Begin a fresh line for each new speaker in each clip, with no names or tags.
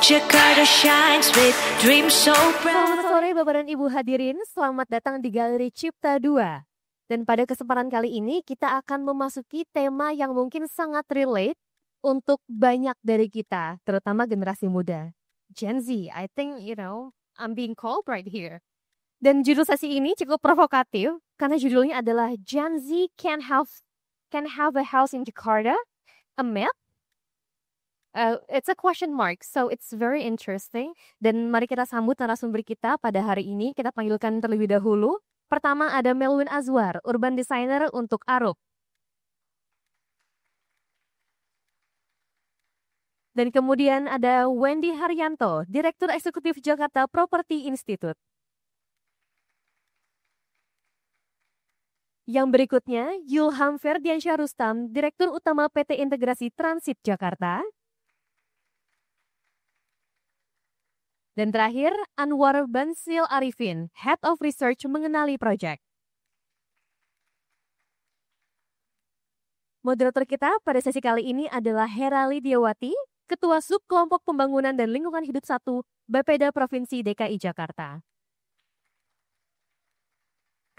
Jakarta shines with dreams so
Selamat
bright.
sore Bapak dan Ibu hadirin, selamat datang di Galeri Cipta 2. Dan pada kesempatan kali ini kita akan memasuki tema yang mungkin sangat relate untuk banyak dari kita, terutama generasi muda. Gen Z, I think, I'm being called right here. Dan judul sesi ini cukup provokatif karena judulnya adalah Gen Z can have a house in Jakarta, a myth. It's a question mark, so it's very interesting. Dan mari kita sambut narasumber kita pada hari ini. Kita panggilkan terlebih dahulu. Pertama ada Melwin Azwar, urban designer untuk Arup. Dan kemudian ada Wendy Haryanto, Direktur Eksekutif Jakarta Property Institute. Yang berikutnya, Yulham Ferdiansyah Rustam, Direktur Utama PT Integrasi Transit Jakarta. Dan terakhir, Anwar Bansil Arifin, Head of Research Mengenali Project. Moderator kita pada sesi kali ini adalah Hera Lidiawati, Ketua Sub Kelompok Pembangunan dan Lingkungan Hidup 1, Bapeda Provinsi DKI Jakarta.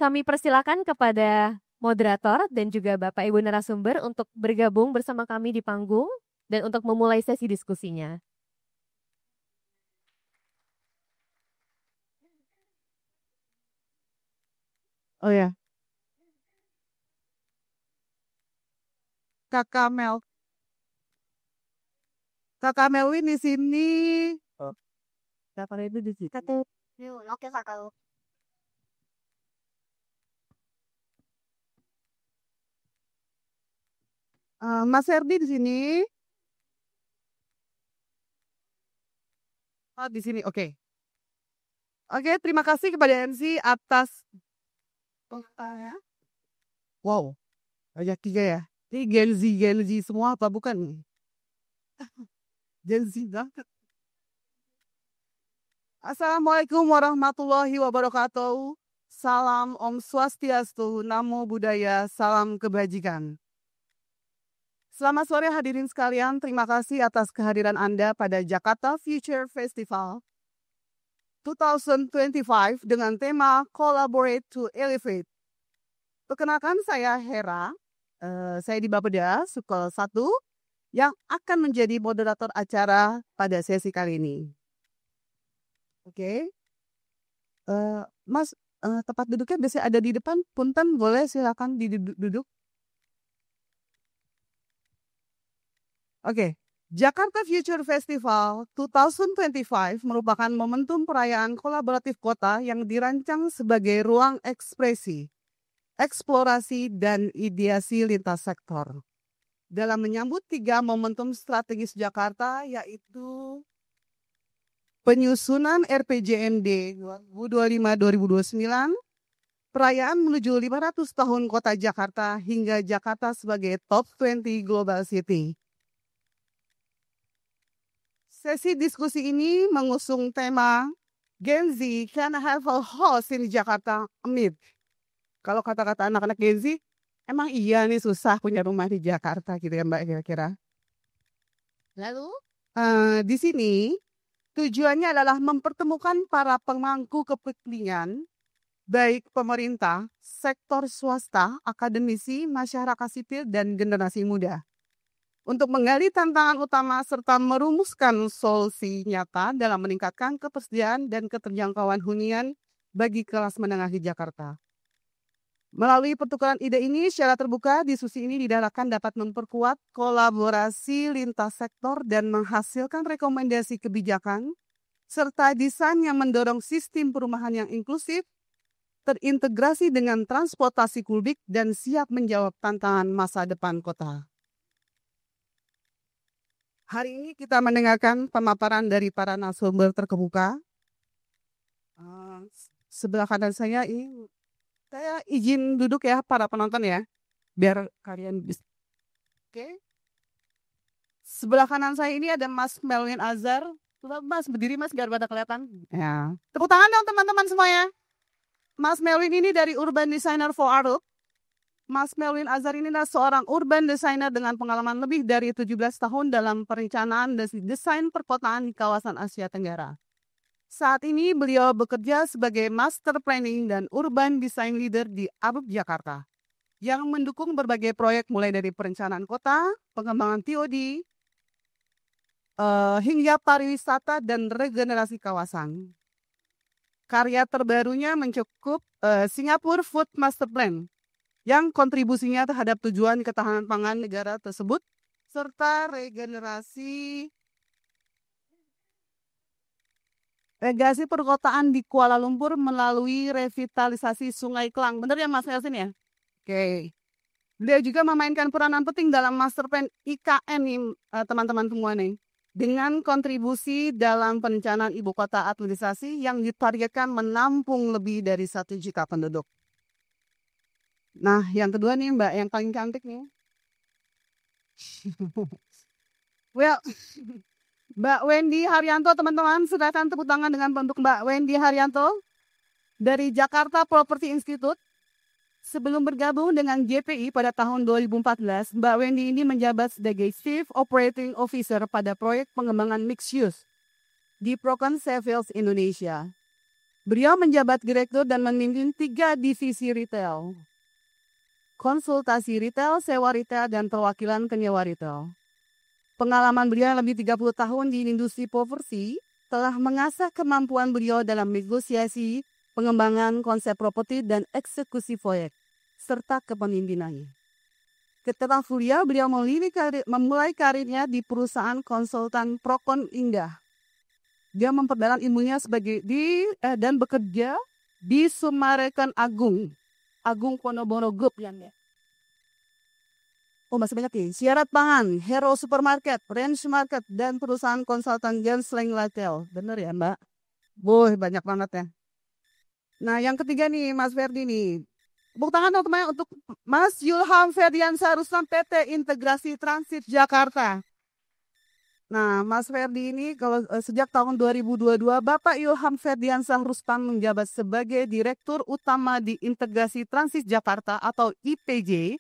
Kami persilakan kepada moderator dan juga Bapak Ibu narasumber untuk bergabung bersama kami di panggung dan untuk memulai sesi diskusinya.
Oh ya, Kakak Melwin di sini. Oh, Kakak itu di sini.
Oke, Kakak.
Mas Herdi di sini. Oh, di sini. Oke. Oke, terima kasih kepada MC atas pengertiannya. Wow, banyak tiga ya. Ini Gen Z semua apa bukan? Gen Z banget. Assalamualaikum warahmatullahi wabarakatuh. Salam Om Swastiastu, Namo Buddhaya, salam kebajikan. Selamat sore hadirin sekalian, terima kasih atas kehadiran Anda pada Jakarta Future Festival 2025 dengan tema Collaborate to Elevate. Perkenalkan saya Hera, saya di Bapeda, Sukol 1, yang akan menjadi moderator acara pada sesi kali ini. Oke. Mas, tempat duduknya biasanya ada di depan, punten boleh silakan duduk. Oke, Jakarta Future Festival 2025 merupakan momentum perayaan kolaboratif kota yang dirancang sebagai ruang ekspresi, eksplorasi, dan ideasi lintas sektor. Dalam menyambut 3 momentum strategis Jakarta, yaitu penyusunan RPJMD 2025-2029, perayaan menuju 500 tahun kota Jakarta, hingga Jakarta sebagai Top 20 Global City. Sesi diskusi ini mengusung tema Gen Z can have a house in Jakarta, a myth. Kalau kata-kata anak-anak Gen Z, emang iya nih susah punya rumah di Jakarta gitu ya Mbak kira-kira. Lalu di sini tujuannya adalah mempertemukan para pemangku kepentingan, baik pemerintah, sektor swasta, akademisi, masyarakat sipil, dan generasi muda, untuk menggali tantangan utama serta merumuskan solusi nyata dalam meningkatkan ketersediaan dan keterjangkauan hunian bagi kelas menengah di Jakarta. Melalui pertukaran ide ini secara terbuka, diskusi ini diharapkan dapat memperkuat kolaborasi lintas sektor dan menghasilkan rekomendasi kebijakan, serta desain yang mendorong sistem perumahan yang inklusif, terintegrasi dengan transportasi publik, dan siap menjawab tantangan masa depan kota. Hari ini kita mendengarkan pemaparan dari para narasumber terkemuka. Sebelah kanan saya ini, saya izin duduk ya para penonton ya, biar kalian bisa. Oke. Sebelah kanan saya ini ada Mas Melwin Azhar. Coba Mas berdiri Mas biar pada kelihatan. Ya. Tepuk tangan dong teman-teman semuanya. Mas Melwin ini dari Urban Designer for Arup. Mas Melwin Azhar ini adalah seorang urban designer dengan pengalaman lebih dari 17 tahun dalam perencanaan dan desain perkotaan di kawasan Asia Tenggara. Saat ini beliau bekerja sebagai Master Planning dan Urban Design Leader di Arup, Jakarta, yang mendukung berbagai proyek mulai dari perencanaan kota, pengembangan TOD, hingga pariwisata dan regenerasi kawasan. Karya terbarunya mencakup Singapore Food Master Plan, yang kontribusinya terhadap tujuan ketahanan pangan negara tersebut, serta regenerasi perkotaan di Kuala Lumpur melalui revitalisasi Sungai Klang. Benar ya Mas Nelson ya? Oke. Beliau juga memainkan peranan penting dalam master plan IKN nih teman-teman semua nih. Dengan kontribusi dalam perencanaan ibu kota administrasi yang ditargetkan menampung lebih dari 1 juta penduduk. Nah, yang kedua nih Mbak, yang paling cantik nih. Well, Mbak Wendy Haryanto, teman-teman, silakan tepuk tangan untuk Mbak Wendy Haryanto dari Jakarta Property Institute. Sebelum bergabung dengan JPI pada tahun 2014, Mbak Wendy ini menjabat sebagai Chief Operating Officer pada proyek pengembangan mixed use di Procon Sheffield, Indonesia. Beliau menjabat direktur dan memimpin 3 divisi retail, konsultasi retail, sewa retail, dan perwakilan penyewa retail. Pengalaman beliau lebih 30 tahun di industri properti telah mengasah kemampuan beliau dalam negosiasi, pengembangan konsep properti, dan eksekusi proyek, serta kepemimpinannya. Setelah kuliah, beliau memulai karirnya di perusahaan konsultan Procon Indah. Dia memperdalam ilmunya dan bekerja di Summarecon Agung Podomoro Group ya. Oh masih banyak nih. Syarat Pangan, Hero Supermarket, Range Market, dan perusahaan konsultan Gensling Retail. Bener ya Mbak? Boy, banyak banget ya. Nah yang ketiga nih Mas Ferdi nih. Tepuk tangan teman-teman untuk Mas Yulham Ferdiansyah Rustam PT Integrasi Transit Jakarta. Nah Mas Ferdi ini kalau sejak tahun 2022 Bapak Yulham Ferdiansyah Rustam menjabat sebagai Direktur Utama di Integrasi Transit Jakarta atau IPJ,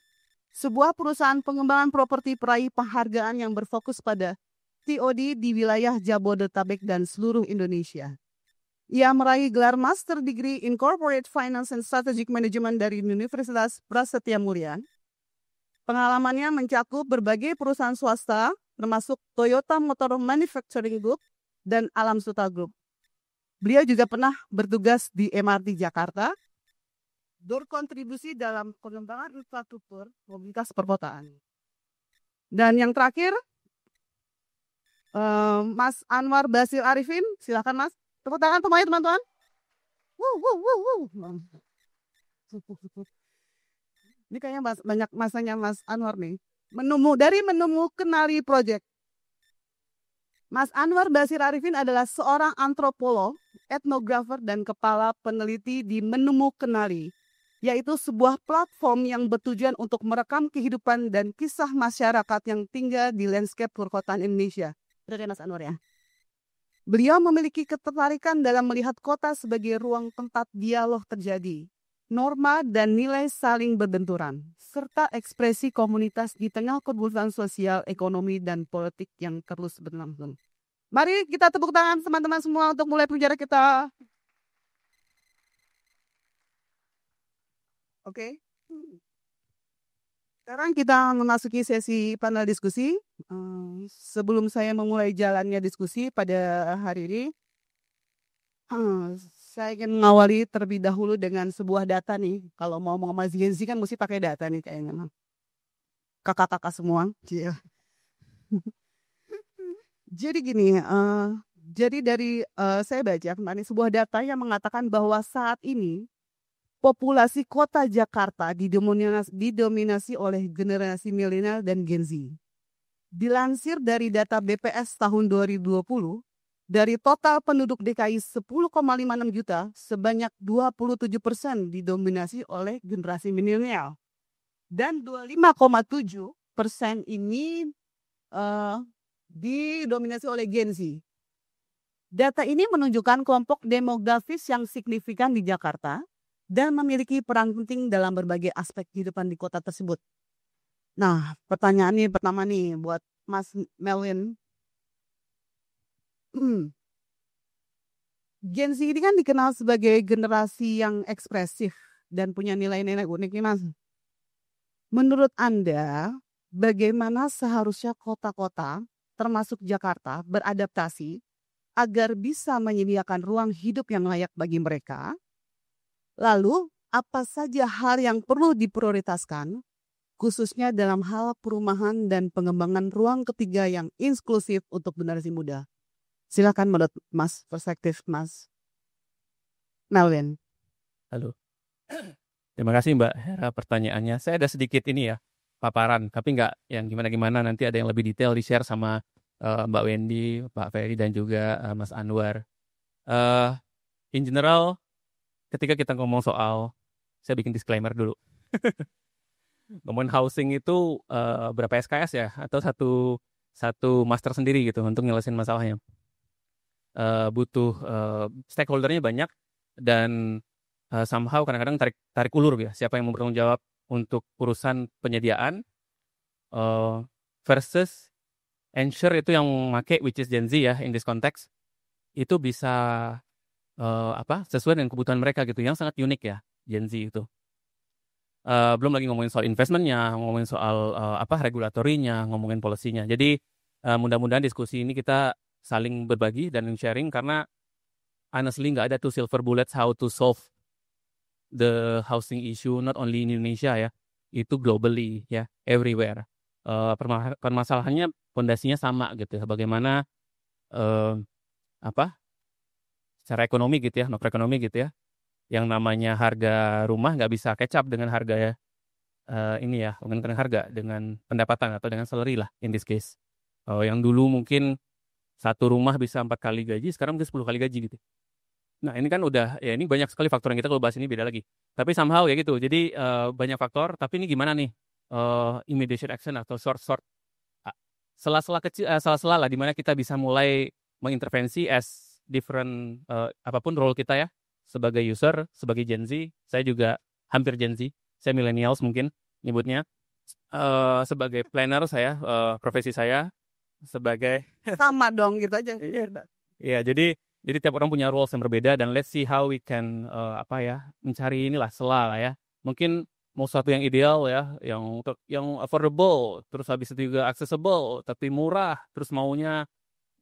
sebuah perusahaan pengembangan properti peraih penghargaan yang berfokus pada TOD di wilayah Jabodetabek dan seluruh Indonesia. Ia meraih gelar Master Degree in Corporate Finance and Strategic Management dari Universitas Prasetya Mulia. Pengalamannya mencakup berbagai perusahaan swasta, termasuk Toyota Motor Manufacturing Group dan Alam Suta Group. Beliau juga pernah bertugas di MRT Jakarta, berkontribusi dalam pengembangan infrastruktur mobilitas perkotaan. Dan yang terakhir, Mas Anwar Basil Arifin, silakan Mas. Tepuk tangan semuanya teman-teman. Ini kayaknya banyak masanya Mas Anwar nih. Dari Menemu Kenali Project. Mas Anwar Basir Arifin adalah seorang antropolog, etnografer, dan kepala peneliti di Menemu Kenali, yaitu sebuah platform yang bertujuan untuk merekam kehidupan dan kisah masyarakat yang tinggal di landscape perkotaan Indonesia. Benar ya Mas Anwar ya? Beliau memiliki ketertarikan dalam melihat kota sebagai ruang tempat dialog terjadi, norma dan nilai saling berbenturan, serta ekspresi komunitas di tengah kebutuhan sosial, ekonomi, dan politik yang terus berlangsung. Mari kita tepuk tangan teman-teman semua untuk mulai pembicara kita. Oke. Sekarang kita memasuki sesi panel diskusi. Sebelum saya memulai jalannya diskusi pada hari ini, saya ingin mengawali terlebih dahulu dengan sebuah data nih. Kalau mau ngomong Gen Z kan mesti pakai data nih kayaknya. Kakak-kakak semua. Jadi gini, saya baca kemarin sebuah data yang mengatakan bahwa saat ini populasi kota Jakarta didominasi oleh generasi milenial dan Gen Z. Dilansir dari data BPS tahun 2020, dari total penduduk DKI 10,56 juta, sebanyak 27% didominasi oleh generasi milenial. Dan 25,7% ini didominasi oleh Gen Z. Data ini menunjukkan kelompok demografis yang signifikan di Jakarta, dan memiliki peran penting dalam berbagai aspek kehidupan di kota tersebut. Nah, pertanyaan nih pertama nih buat Mas Melvin. Gen Z ini kan dikenal sebagai generasi yang ekspresif dan punya nilai-nilai unik nih Mas. Menurut Anda, bagaimana seharusnya kota-kota, termasuk Jakarta, beradaptasi agar bisa menyediakan ruang hidup yang layak bagi mereka? Lalu, apa saja hal yang perlu diprioritaskan, khususnya dalam hal perumahan dan pengembangan ruang ketiga yang inklusif untuk generasi muda? Silakan menurut Mas, perspektif Mas Melvin.
Halo. Terima kasih Mbak Hera pertanyaannya. Saya ada sedikit ini ya, paparan, tapi nggak yang gimana-gimana. Nanti ada yang lebih detail di-share sama Mbak Wendy, Pak Ferry, dan juga Mas Anwar. In general, ketika kita ngomong soal, saya bikin disclaimer dulu. Ngomongin housing itu berapa SKS ya? Atau satu master sendiri gitu untuk nyelesain masalahnya. Butuh stakeholdernya banyak dan somehow kadang-kadang tarik ulur ya. Siapa yang bertanggung jawab untuk urusan penyediaan versus ensure itu yang make, which is Gen Z ya in this context, itu bisa sesuai dengan kebutuhan mereka gitu, yang sangat unik ya Gen Z itu. Belum lagi ngomongin soal investmentnya, ngomongin soal regulatorinya, ngomongin polisinya. Jadi mudah-mudahan diskusi ini kita saling berbagi dan sharing, karena honestly nggak ada tuh silver bullets how to solve the housing issue not only in Indonesia ya, itu globally ya, everywhere. Permasalahannya fondasinya sama gitu ya, bagaimana secara ekonomi gitu ya, makroekonomi gitu ya, yang namanya harga rumah nggak bisa catch up dengan harga dengan harga, dengan pendapatan atau dengan salary lah in this case. Yang dulu mungkin satu rumah bisa 4 kali gaji, sekarang mungkin 10 kali gaji gitu. Nah ini kan udah, ya ini banyak sekali faktor yang kita kalau bahas ini beda lagi. Tapi somehow ya gitu, jadi banyak faktor, tapi ini gimana nih immediate action atau short sela-sela kecil, sela-sela lah dimana kita bisa mulai mengintervensi as different apapun role kita ya, sebagai user, sebagai Gen Z. Saya juga hampir Gen Z, saya millennials mungkin nyebutnya. Sebagai planner saya, profesi saya sebagai
Sama dong gitu aja.
Iya, jadi tiap orang punya roles yang berbeda, dan let's see how we can mencari inilah sela lah ya. Mungkin mau sesuatu yang ideal ya, yang affordable, terus habis itu juga accessible tapi murah, terus maunya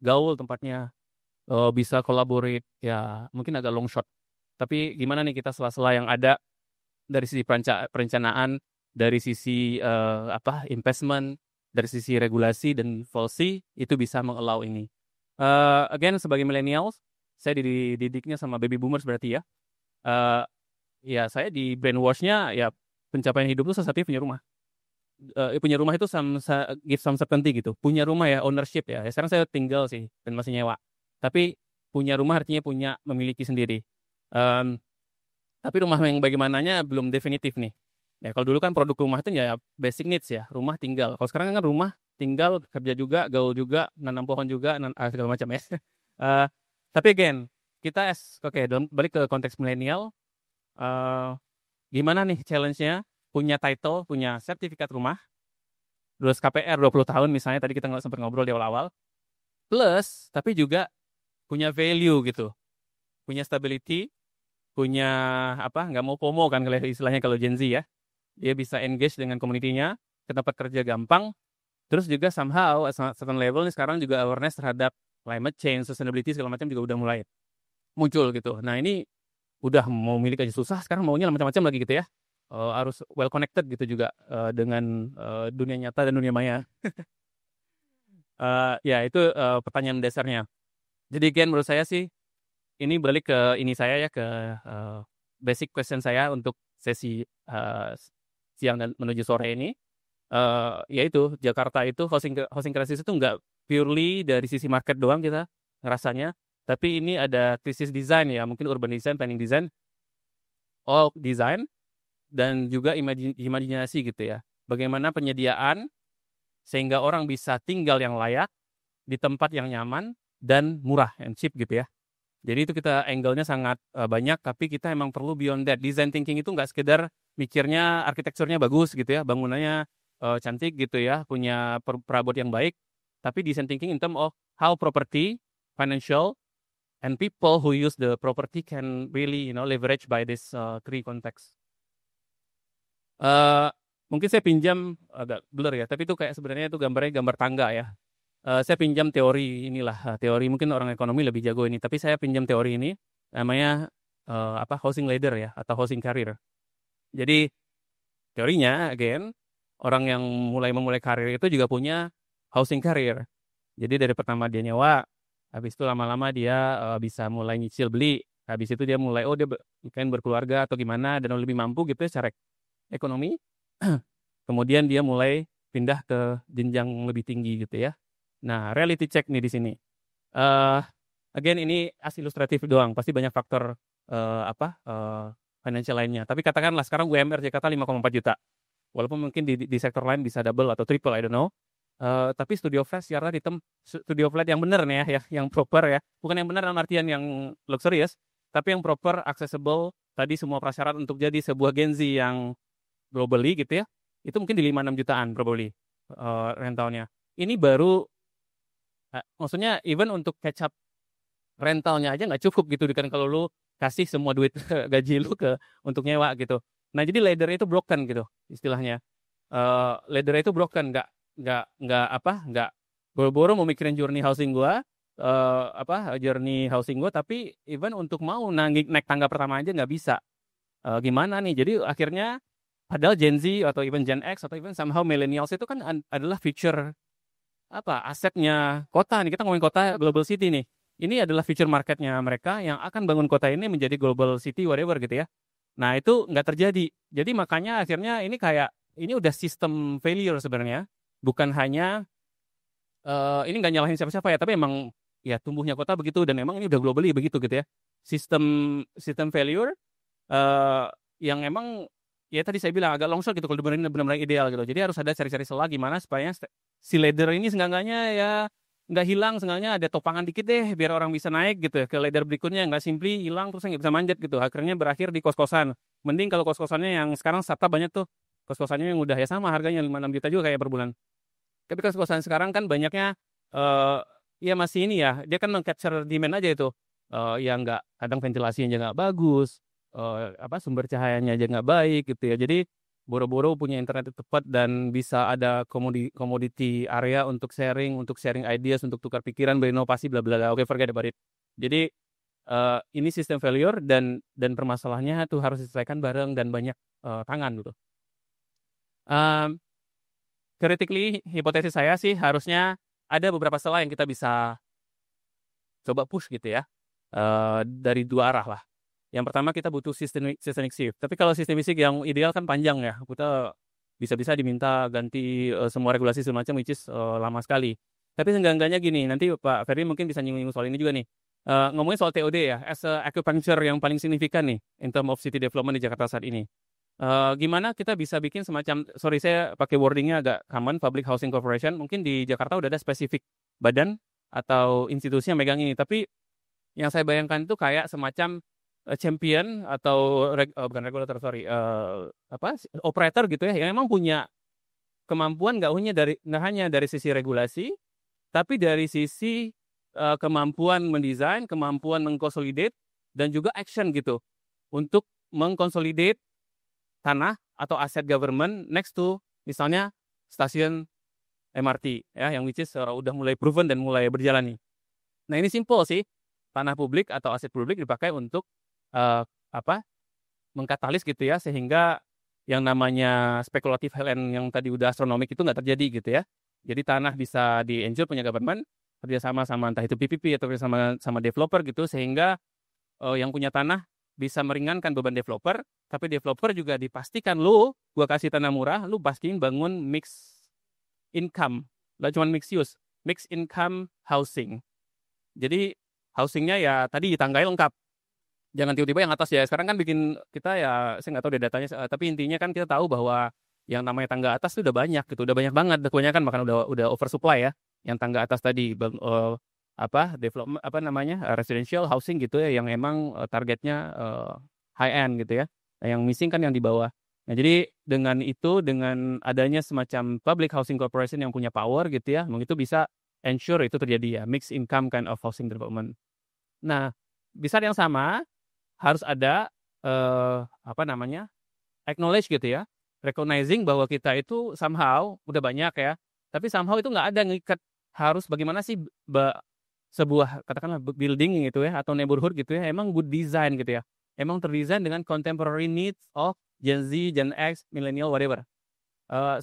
gaul tempatnya, bisa collaborate ya, mungkin agak long shot. Tapi gimana nih kita sela-sela yang ada dari sisi perencanaan, dari sisi investment, dari sisi regulasi dan policy, itu bisa mengallow ini. Again, sebagai millennials, saya dididiknya sama baby boomers berarti ya. Ya saya di brainwash-nya ya, pencapaian hidup itu salah satunya punya rumah. Punya rumah itu give some certainty gitu. Punya rumah ya, ownership ya. Sekarang saya tinggal sih dan masih nyewa. Tapi punya rumah artinya memiliki sendiri. Tapi rumah yang bagaimananya belum definitif nih. Ya kalau dulu kan produk rumah itu ya basic needs ya, rumah tinggal. Kalau sekarang kan rumah tinggal, kerja juga, gaul juga, nanam pohon juga, segala macam ya. Tapi again, kita balik ke konteks milenial, gimana nih challenge-nya? Punya title, punya sertifikat rumah, terus KPR 20 tahun misalnya, tadi kita sempat ngobrol di awal-awal. Plus, tapi juga punya value gitu. Punya stability, punya nggak mau FOMO kan kalau istilahnya kalau Gen Z ya. Dia bisa engage dengan komunitinya, ke tempat kerja gampang. Terus juga somehow at certain level nih sekarang juga awareness terhadap climate change, sustainability segala macam juga udah mulai muncul gitu. Nah ini udah mau milik aja susah, sekarang maunya macam-macam lagi gitu ya. Harus well connected gitu juga dengan dunia nyata dan dunia maya. Ya itu pertanyaan dasarnya. Jadi again menurut saya sih, ini balik ke ini saya ya, ke basic question saya untuk sesi siang dan menuju sore ini. Yaitu Jakarta itu housing crisis itu nggak purely dari sisi market doang kita ngerasanya, tapi ini ada krisis desain ya, mungkin urban design, planning design, all design, dan juga imajinasi gitu ya. Bagaimana penyediaan sehingga orang bisa tinggal yang layak di tempat yang nyaman dan murah and cheap gitu ya. Jadi itu kita angle-nya sangat banyak, tapi kita emang perlu beyond that. Design thinking itu nggak sekedar mikirnya arsitekturnya bagus gitu ya, bangunannya cantik gitu ya, punya perabot yang baik, tapi design thinking in terms of how property, financial, and people who use the property can really leverage by this three context. Mungkin saya pinjam agak blur ya, tapi itu kayak sebenarnya itu gambar tangga ya. Saya pinjam teori inilah, teori mungkin orang ekonomi lebih jago ini, tapi saya pinjam teori ini namanya housing ladder ya, atau housing career. Jadi teorinya again, orang yang memulai karir itu juga punya housing career. Jadi dari pertama dia nyewa, habis itu lama-lama dia bisa mulai nyicil beli, habis itu dia mulai dia mungkin berkeluarga atau gimana dan lebih mampu gitu ya secara ekonomi. Kemudian dia mulai pindah ke jenjang lebih tinggi gitu ya. Nah, reality check nih di sini. Again ini as ilustratif doang, pasti banyak faktor financial lainnya. Tapi katakanlah sekarang UMR Jakarta 5,4 juta. Walaupun mungkin di sektor lain bisa double atau triple, I don't know. Tapi studio flat Jakarta studio flat yang benar nih ya, yang proper ya. Bukan yang benar dalam artian yang luxurious, tapi yang proper, accessible, tadi semua prasyarat untuk jadi sebuah Gen Z yang globally gitu ya. Itu mungkin di 5-6 jutaan probably rentalnya. Ini baru maksudnya even untuk catch up rentalnya aja nggak cukup gitu kan kalau lu kasih semua duit gaji lu untuk nyewa gitu. Nah jadi ladder itu broken gitu istilahnya. Ladder itu broken, nggak boro-boro mau mikirin journey housing gua, journey housing gua, tapi even untuk mau naik tangga pertama aja nggak bisa. Gimana nih? Jadi akhirnya padahal Gen Z atau even Gen X atau even somehow millennials itu kan adalah future asetnya kota nih. Kita ngomongin kota global city nih. Ini adalah future marketnya mereka yang akan bangun kota ini menjadi global city whatever gitu ya. Nah itu nggak terjadi. Jadi makanya akhirnya ini udah sistem failure sebenarnya. Bukan hanya ini nggak nyalahin siapa-siapa ya, tapi emang ya tumbuhnya kota begitu dan emang ini udah globally begitu gitu ya. Sistem failure yang emang ya tadi saya bilang agak longsor gitu kalau benar-benar ideal gitu. Jadi harus ada cari-cari celah gimana supaya si ladder ini seenggaknya ya nggak hilang, seenggaknya ada topangan dikit deh biar orang bisa naik gitu ke ladder berikutnya, nggak simply hilang terus nggak bisa manjat gitu. Akhirnya berakhir di kos-kosan. Mending kalau kos-kosannya yang sekarang startup banyak tuh, kos-kosannya yang udah ya sama harganya 5-6 juta juga kayak per bulan. Tapi kos-kosan sekarang kan banyaknya ya masih ini ya, dia kan meng-capture demand aja itu. Yang nggak, kadang ventilasinya nggak bagus, sumber cahayanya aja nggak baik gitu ya. Jadi boro-boro punya internet tepat dan bisa ada commodity area untuk sharing ideas, untuk tukar pikiran, berinovasi, bla bla bla. Oke, forget about it. Jadi ini sistem failure dan permasalahannya tuh harus diselesaikan bareng dan banyak tangan gitu. Critically, hipotesis saya sih harusnya ada beberapa celah yang kita bisa coba push gitu ya, dari dua arah lah. Yang pertama kita butuh systemic shift. Tapi kalau systemic shift yang ideal kan panjang ya. Kita bisa diminta ganti semua regulasi semacam which is lama sekali. Tapi seenggak-enggaknya gini, nanti Pak Ferry mungkin bisa nyinggung soal ini juga nih. Ngomongin soal TOD ya, as a acupuncture yang paling signifikan nih in terms of city development di Jakarta saat ini. Gimana kita bisa bikin semacam, sorry saya pakai wordingnya agak common, Public Housing Corporation. Mungkin di Jakarta udah ada spesifik badan atau institusi yang megang ini. Tapi yang saya bayangkan itu kayak semacam champion atau bukan regulator, sorry, operator gitu ya, yang memang punya kemampuan nggak hanya dari sisi regulasi, tapi dari sisi kemampuan mendesain, kemampuan mengkonsolidate, dan juga action gitu untuk mengkonsolidate tanah atau aset government next to misalnya stasiun MRT ya, yang which is udah mulai proven dan mulai berjalan nih. Nah ini simple sih, tanah publik atau aset publik dipakai untuk mengkatalis gitu ya, sehingga yang namanya spekulatif land yang tadi udah astronomik itu nggak terjadi gitu ya. Jadi tanah bisa di-ensure punya government, kerjasama sama entah itu PPP atau sama developer gitu, sehingga yang punya tanah bisa meringankan beban developer, tapi developer juga dipastikan gua kasih tanah murah, lu pastiin bangun mix income, nggak cuma mix use, mix income housing. Jadi housingnya ya tadi tanggai lengkap. Jangan tiba-tiba yang atas ya. Sekarang kan bikin kita ya, saya nggak tahu deh datanya, tapi intinya kan kita tahu bahwa yang namanya tangga atas itu udah banyak gitu, udah banyak banget, kebanyakan bahkan udah oversupply ya. Yang tangga atas tadi residential housing gitu ya, yang emang targetnya high end gitu ya. Nah, yang missing kan yang di bawah. Nah, jadi dengan adanya semacam public housing corporation yang punya power gitu ya, mungkin itu bisa ensure itu terjadi ya, mixed income kind of housing development. Nah, di saat yang sama harus ada acknowledge gitu ya, recognizing bahwa kita itu somehow udah banyak ya, tapi somehow itu nggak ada ngikat harus bagaimana sih sebuah katakanlah building gitu ya atau neighborhood gitu ya, emang good design gitu ya, emang terdesain dengan contemporary needs of Gen Z, Gen X, millennial, whatever.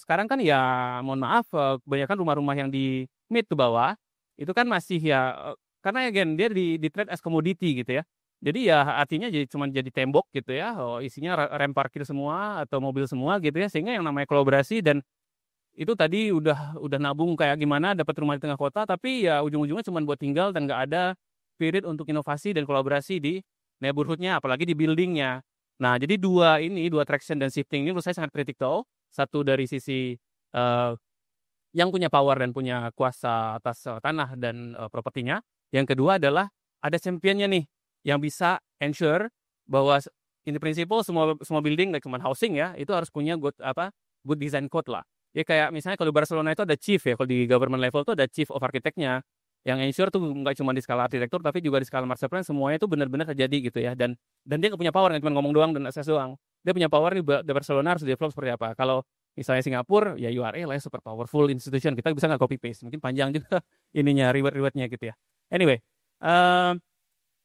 Sekarang kan ya mohon maaf, kebanyakan rumah-rumah yang di mid ke bawah itu kan masih ya karena again dia di trade as commodity gitu ya. Jadi ya artinya cuma jadi tembok gitu ya, isinya rem parkir semua atau mobil semua gitu ya, sehingga yang namanya kolaborasi dan itu tadi udah nabung kayak gimana dapat rumah di tengah kota, tapi ya ujung-ujungnya cuma buat tinggal dan nggak ada spirit untuk inovasi dan kolaborasi di neighborhood-nya, apalagi di building-nya. Nah, jadi dua traction dan shifting ini menurut saya sangat kritikal. Satu dari sisi yang punya power dan punya kuasa atas tanah dan propertinya. Yang kedua adalah ada championnya nih yang bisa ensure bahwa in principle semua building, like cuma housing ya, itu harus punya good design code lah. Ya kayak misalnya kalau di Barcelona itu ada chief ya, kalau di government level itu ada chief of architect-nya yang ensure tuh nggak cuma di skala arsitektur tapi juga di skala master plan, semuanya itu benar-benar terjadi gitu ya, dan dia nggak punya power, nggak cuma ngomong doang dan akses doang, dia punya power di Barcelona harus develop seperti apa. Kalau misalnya Singapura ya URA lah super powerful institution, kita bisa nggak copy paste, mungkin panjang juga ininya reward-rewardnya gitu ya. Anyway,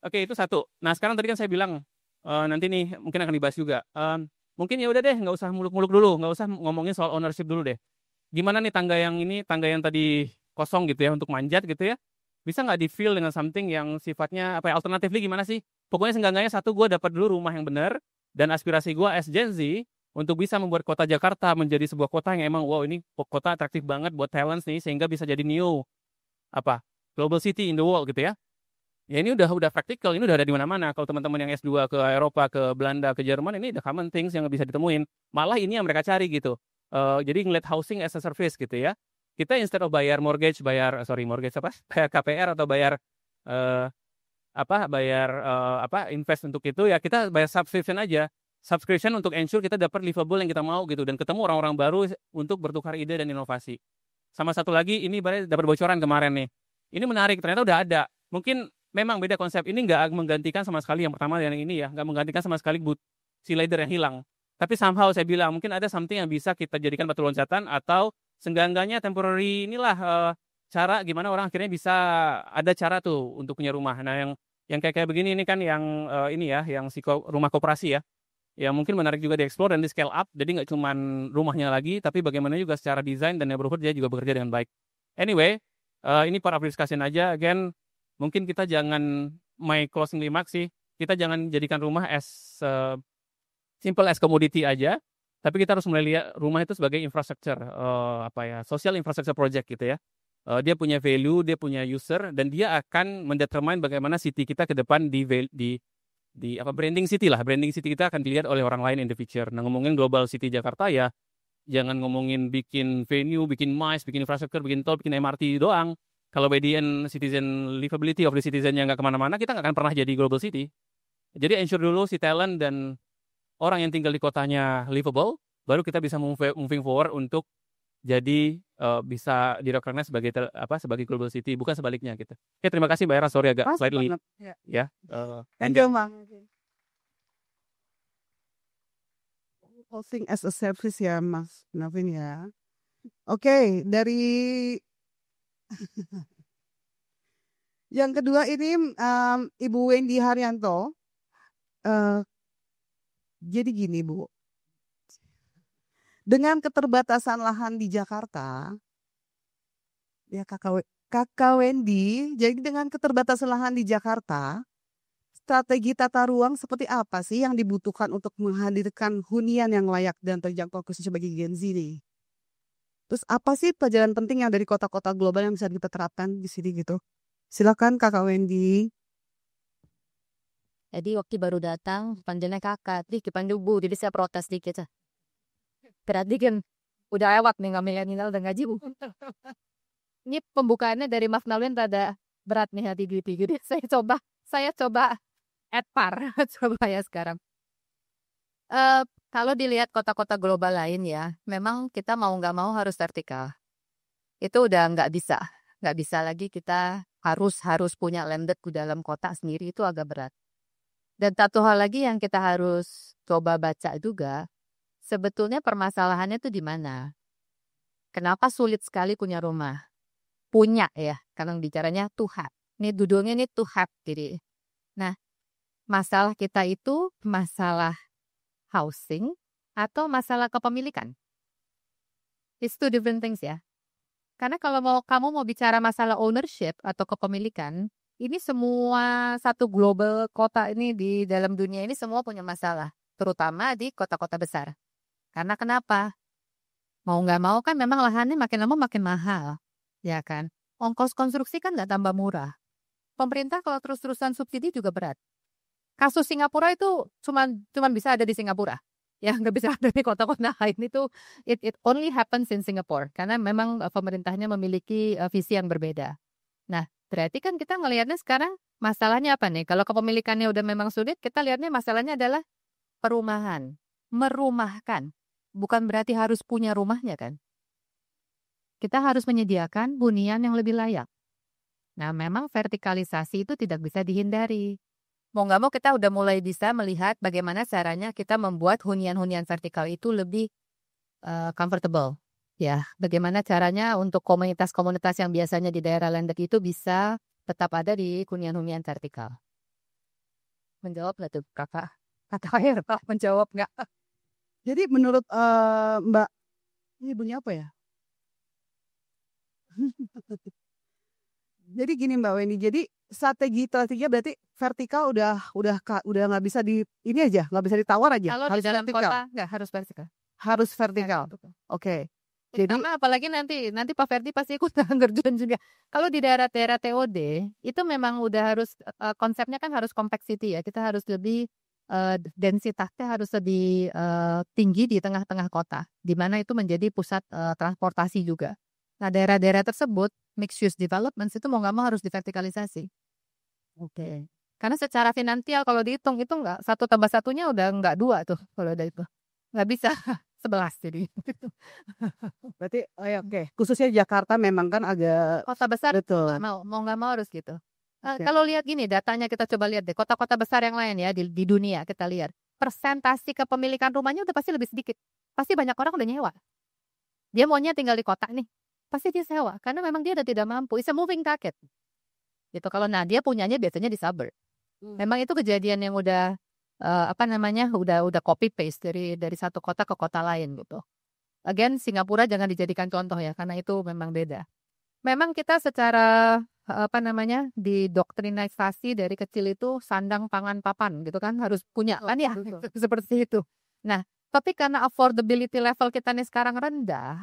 oke, itu satu. Nah sekarang tadi kan saya bilang nanti nih mungkin akan dibahas juga, mungkin ya udah deh nggak usah muluk-muluk dulu, nggak usah ngomongin soal ownership dulu deh. Gimana nih tangga yang tadi kosong gitu ya untuk manjat gitu ya, bisa nggak di fill dengan something yang sifatnya alternatifly gimana sih? Pokoknya seenggaknya satu, gue dapat dulu rumah yang benar, dan aspirasi gue as Gen Z untuk bisa membuat kota Jakarta menjadi sebuah kota yang emang wow, ini kota atraktif banget buat talents nih, sehingga bisa jadi new global city in the world gitu ya. Ya ini udah praktikal, ini udah ada di mana-mana. Kalau teman-teman yang S2 ke Eropa, ke Belanda, ke Jerman, ini udah common things yang bisa ditemuin. Malah ini yang mereka cari gitu. Jadi ngeliat housing as a service gitu ya. Kita instead of bayar bayar KPR atau bayar invest untuk itu ya, kita bayar subscription untuk ensure kita dapat livable yang kita mau gitu, dan ketemu orang-orang baru untuk bertukar ide dan inovasi. Sama satu lagi, ini dapat bocoran kemarin nih. Ini menarik, ternyata udah ada. Mungkin memang beda konsep, ini nggak menggantikan sama sekali yang pertama dan yang ini ya, nggak menggantikan sama sekali si leader yang hilang. Tapi somehow saya bilang mungkin ada something yang bisa kita jadikan batu loncatan, atau seenggaknya temporary inilah cara gimana orang akhirnya bisa ada cara tuh untuk punya rumah. Nah yang kayak begini ini kan yang yang rumah koperasi ya. Ya mungkin menarik juga dieksplor dan di scale up. Jadi nggak cuma rumahnya lagi, tapi bagaimana juga secara desain dan neighborhood dia juga bekerja dengan baik. Anyway, ini part of discussion aja. Again, mungkin kita jangan my closing remarks sih. Kita jangan jadikan rumah as simple as commodity aja. Tapi kita harus mulai lihat rumah itu sebagai infrastructure, social infrastructure project gitu ya. Dia punya value, dia punya user, dan dia akan mendetermine bagaimana city kita ke depan di branding city lah. Branding city kita akan dilihat oleh orang lain in the future. Nah, ngomongin global city Jakarta ya, jangan ngomongin bikin venue, bikin MICE, bikin infrastruktur, bikin tol, bikin MRT doang. Kalau by the end citizen livability of the citizen yang nggak kemana-mana, kita nggak akan pernah jadi global city. Jadi ensure dulu si talent dan orang yang tinggal di kotanya livable, baru kita bisa moving forward untuk jadi bisa direcognize sebagai global city, bukan sebaliknya gitu. Oke, terima kasih Mbak Era, sorry agak slightly ya.
Thank you, Mang. Housing as a service ya, Mas Navin ya. Oke, dari yang kedua ini Ibu Wendy Haryanto. Jadi gini Bu, dengan keterbatasan lahan di Jakarta, ya Kakak Wendy, jadi dengan keterbatasan lahan di Jakarta, strategi tata ruang seperti apa sih yang dibutuhkan untuk menghadirkan hunian yang layak dan terjangkau khususnya bagi Gen Z nih? Terus apa sih pelajaran penting yang dari kota-kota global yang bisa kita terapkan di sini gitu? Silakan Kakak Wendy.
Jadi waktu baru datang, panjangnya kakak, di pandubu, jadi saya protes dikit. Berarti kan udah lewat nih nggak milenial dan gaji Bu. Ini pembukaannya dari Mas Nalwin rada berat nih hati gitu. Jadi saya coba at par coba ya sekarang. Kalau dilihat kota-kota global lain ya, memang kita mau nggak mau harus vertikal. Itu udah nggak bisa lagi kita harus punya landed di dalam kota sendiri, itu agak berat. Dan satu hal lagi yang kita harus coba baca juga, sebetulnya permasalahannya tuh di mana? Kenapa sulit sekali punya rumah? Punya ya, karena bicaranya to have. Ini duduknya ini to have. Jadi, nah, masalah kita itu masalah housing atau masalah kepemilikan. It's two different things ya. Karena kalau kamu mau bicara masalah ownership atau kepemilikan, ini semua satu global kota ini di dalam dunia ini semua punya masalah. Terutama di kota-kota besar. Karena kenapa? Mau nggak mau kan memang lahannya makin lama makin mahal. Ya kan? Ongkos konstruksi kan nggak tambah murah. Pemerintah kalau terus-terusan subsidi juga berat. Kasus Singapura itu cuman bisa ada di Singapura. Ya nggak bisa ada di kota-kota lain itu. It only happens in Singapore. Karena memang pemerintahnya memiliki visi yang berbeda. Nah, berarti kan kita ngelihatnya sekarang masalahnya apa nih? Kalau kepemilikannya udah memang sulit, kita lihatnya masalahnya adalah perumahan. Merumahkan. Bukan berarti harus punya rumahnya kan. Kita harus menyediakan hunian yang lebih layak. Nah, memang vertikalisasi itu tidak bisa dihindari. Mau nggak mau kita udah mulai bisa melihat bagaimana caranya kita membuat hunian-hunian vertikal itu lebih comfortable. Ya, bagaimana caranya untuk komunitas-komunitas yang biasanya di daerah landed itu bisa tetap ada di hunian-hunian vertikal. Menjawab nggak tuh kakak? Kata air, menjawab nggak?
Jadi menurut Mbak, ini bunyi apa ya? Jadi gini Mbak Weni, jadi strateginya berarti vertikal udah nggak bisa ini aja, nggak bisa ditawar aja.
Kalau di
Harus
dalam
vertikal.
kota nggak harus vertikal.
Harus vertikal. Oke. Jadi
Sama apalagi nanti Pak Ferdi pasti ikut ngerjain juga. Kalau di daerah-daerah TOD itu memang udah harus konsepnya kan harus complexity ya. Kita harus lebih densitasnya harus lebih tinggi di tengah-tengah kota, di mana itu menjadi pusat transportasi juga. Nah, daerah-daerah tersebut mixed use developments itu mau nggak mau harus divertikalisasi. Oke. Karena secara finansial kalau dihitung itu nggak 1 tambah 1-nya udah nggak 2 tuh kalau ada itu. Nggak bisa 11 jadi.
berarti oke. Khususnya Jakarta memang kan agak
Kota besar
betul.
mau nggak mau harus gitu.
Oke.
Kalau lihat gini datanya kita coba lihat deh kota-kota besar yang lain ya di dunia kita lihat persentase kepemilikan rumahnya udah pasti lebih sedikit. Pasti banyak orang udah nyewa. Dia maunya tinggal di kota nih. Pasti dia sewa karena memang dia udah tidak mampu. It's a moving target. Gitu. Kalau dia punyanya biasanya di suburb. Memang itu kejadian yang udah udah copy paste dari satu kota ke kota lain gitu. Again Singapura jangan dijadikan contoh ya karena itu memang beda. Memang kita secara didoktrinisasi dari kecil itu sandang pangan papan gitu kan harus punya kan ya seperti itu. Nah, tapi karena affordability level kita nih sekarang rendah,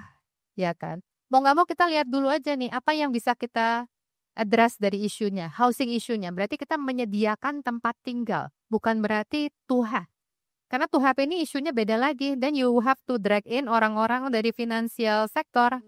ya kan. Mau nggak mau kita lihat dulu aja nih apa yang bisa kita address dari isunya, housing isunya. Berarti kita menyediakan tempat tinggal, bukan berarti to have. Karena to have ini isunya beda lagi. Then you have to drag in orang-orang dari financial sektor.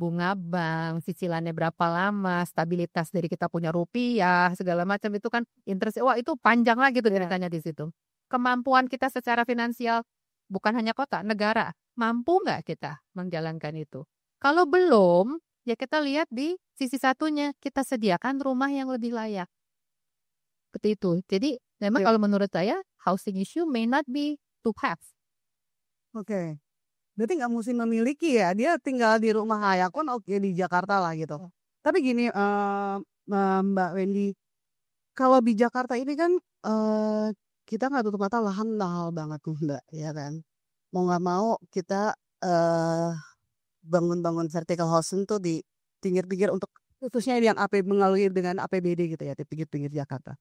Bunga bank, cicilannya berapa lama, stabilitas dari kita punya rupiah, segala macam itu kan interest. Wah itu panjang lagi tuh ceritanya di situ. Kemampuan kita secara finansial, bukan hanya kota, negara. Mampu nggak kita menjalankan itu? Kalau belum, ya kita lihat di sisi satunya, kita sediakan rumah yang lebih layak. Seperti itu. Jadi memang kalau menurut saya, housing issue may not be to have.
Oke. Berarti nggak mesti memiliki ya, dia tinggal di rumah layak pun oke di Jakarta lah gitu. Tapi gini Mbak Wendy, kalau di Jakarta ini kan kita nggak tutup mata lahan mahal banget tuh Mbak, ya kan. Mau nggak mau kita bangun-bangun vertical housing tuh di pinggir-pinggir untuk khususnya yang mengaliri dengan APBD gitu ya di pinggir-pinggir Jakarta.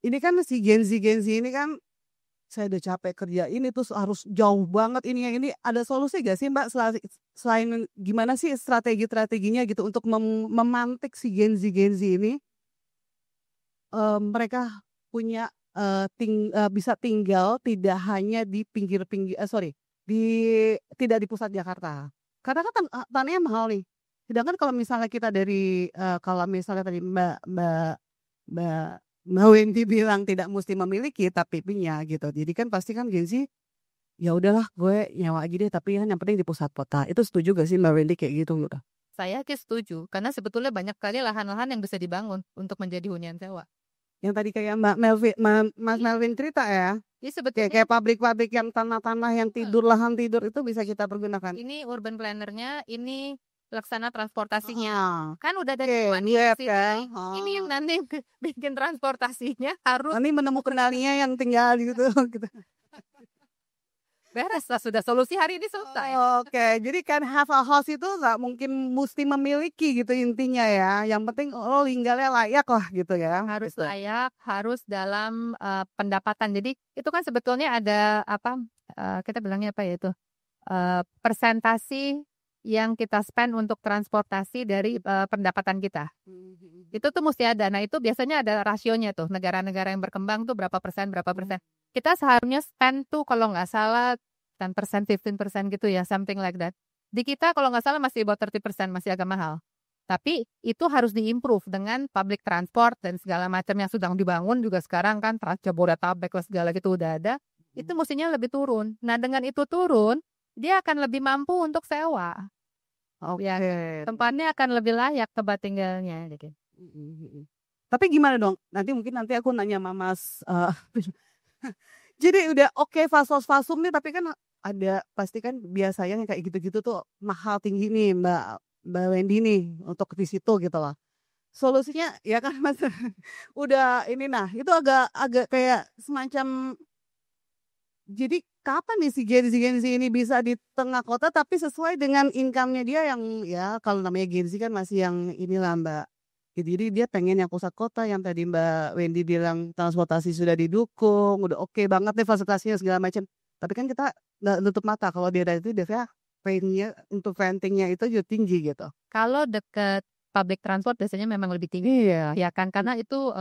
Ini kan si Gen Z ini kan saya udah capek kerja ini terus harus jauh banget ini ada solusi gak sih Mbak selain gimana sih strateginya gitu untuk memantik si Gen Z ini mereka punya bisa tinggal tidak hanya di pinggir-pinggir tidak di pusat Jakarta karena kan tanahnya mahal nih Sedangkan kalau misalnya kita dari kalau misalnya tadi Mbak Wendy bilang tidak mesti memiliki tapi punya gitu. Jadi kan pasti kan Gen Z ya udahlah gue nyewa aja deh tapi kan yang penting di pusat kota. Itu setuju gak sih Mbak Wendy kayak gitu udah?
Saya setuju, karena sebetulnya banyak kali lahan-lahan yang bisa dibangun untuk menjadi hunian sewa.
Yang tadi kayak Mas Melvin cerita ya.
Jadi sebetulnya
Kayak pabrik-pabrik yang tanah-tanah yang tidur, lahan tidur itu bisa kita pergunakan.
ini urban plannernya, ini laksana transportasinya.
Ah,
Kan udah ada
oke,
dua nih
lihat
di situ
kan.
nih. Ini yang nanti bikin transportasinya harus
Ini menemukan kenalinya yang tinggal gitu. gitu.
beres lah, sudah solusi hari ini selesai.
Oke, jadi kan have a house itu nggak mungkin mesti memiliki gitu intinya ya. Yang penting tinggalnya layak lah gitu ya.
Harus
gitu.
layak, harus dalam pendapatan. Jadi itu kan sebetulnya ada apa? Kita bilangnya apa ya itu? Persentasi yang kita spend untuk transportasi dari pendapatan kita. Itu tuh mesti ada. Nah itu biasanya ada rasionya tuh. Negara-negara yang berkembang tuh berapa persen. Kita seharusnya spend tuh kalau nggak salah 10%, 15% gitu ya, something like that. Di kita kalau nggak salah masih about 30%, masih agak mahal. Tapi itu harus diimprove dengan public transport dan segala macam yang sedang dibangun juga sekarang kan, Jabodetabek segala gitu udah ada. Itu mestinya lebih turun. Nah dengan itu turun, dia akan lebih mampu untuk sewa.
Oke.
Ya, tempatnya akan lebih layak tempat tinggalnya. Gitu.
Tapi gimana dong? Nanti aku nanya sama Mas. Jadi udah oke fasos-fasum nih, tapi kan ada pasti kan biasanya yang kayak gitu-gitu tuh mahal tinggi nih Mbak Wendy nih untuk di situ gitu loh. Solusinya ya kan Mas udah ini itu agak kayak semacam jadi kapan nih si Gen Z ini bisa di tengah kota tapi sesuai dengan income-nya dia yang ya kalau namanya Gen Z kan masih yang inilah Mbak. Jadi dia pengen yang pusat kota yang tadi Mbak Wendy bilang transportasi sudah didukung, udah oke banget deh fasilitasnya segala macam. Tapi kan kita nggak nutup mata kalau dia dari itu biasanya rate-nya untuk rentingnya itu juga tinggi gitu.
Kalau deket public transport biasanya memang lebih tinggi. Ya kan, karena itu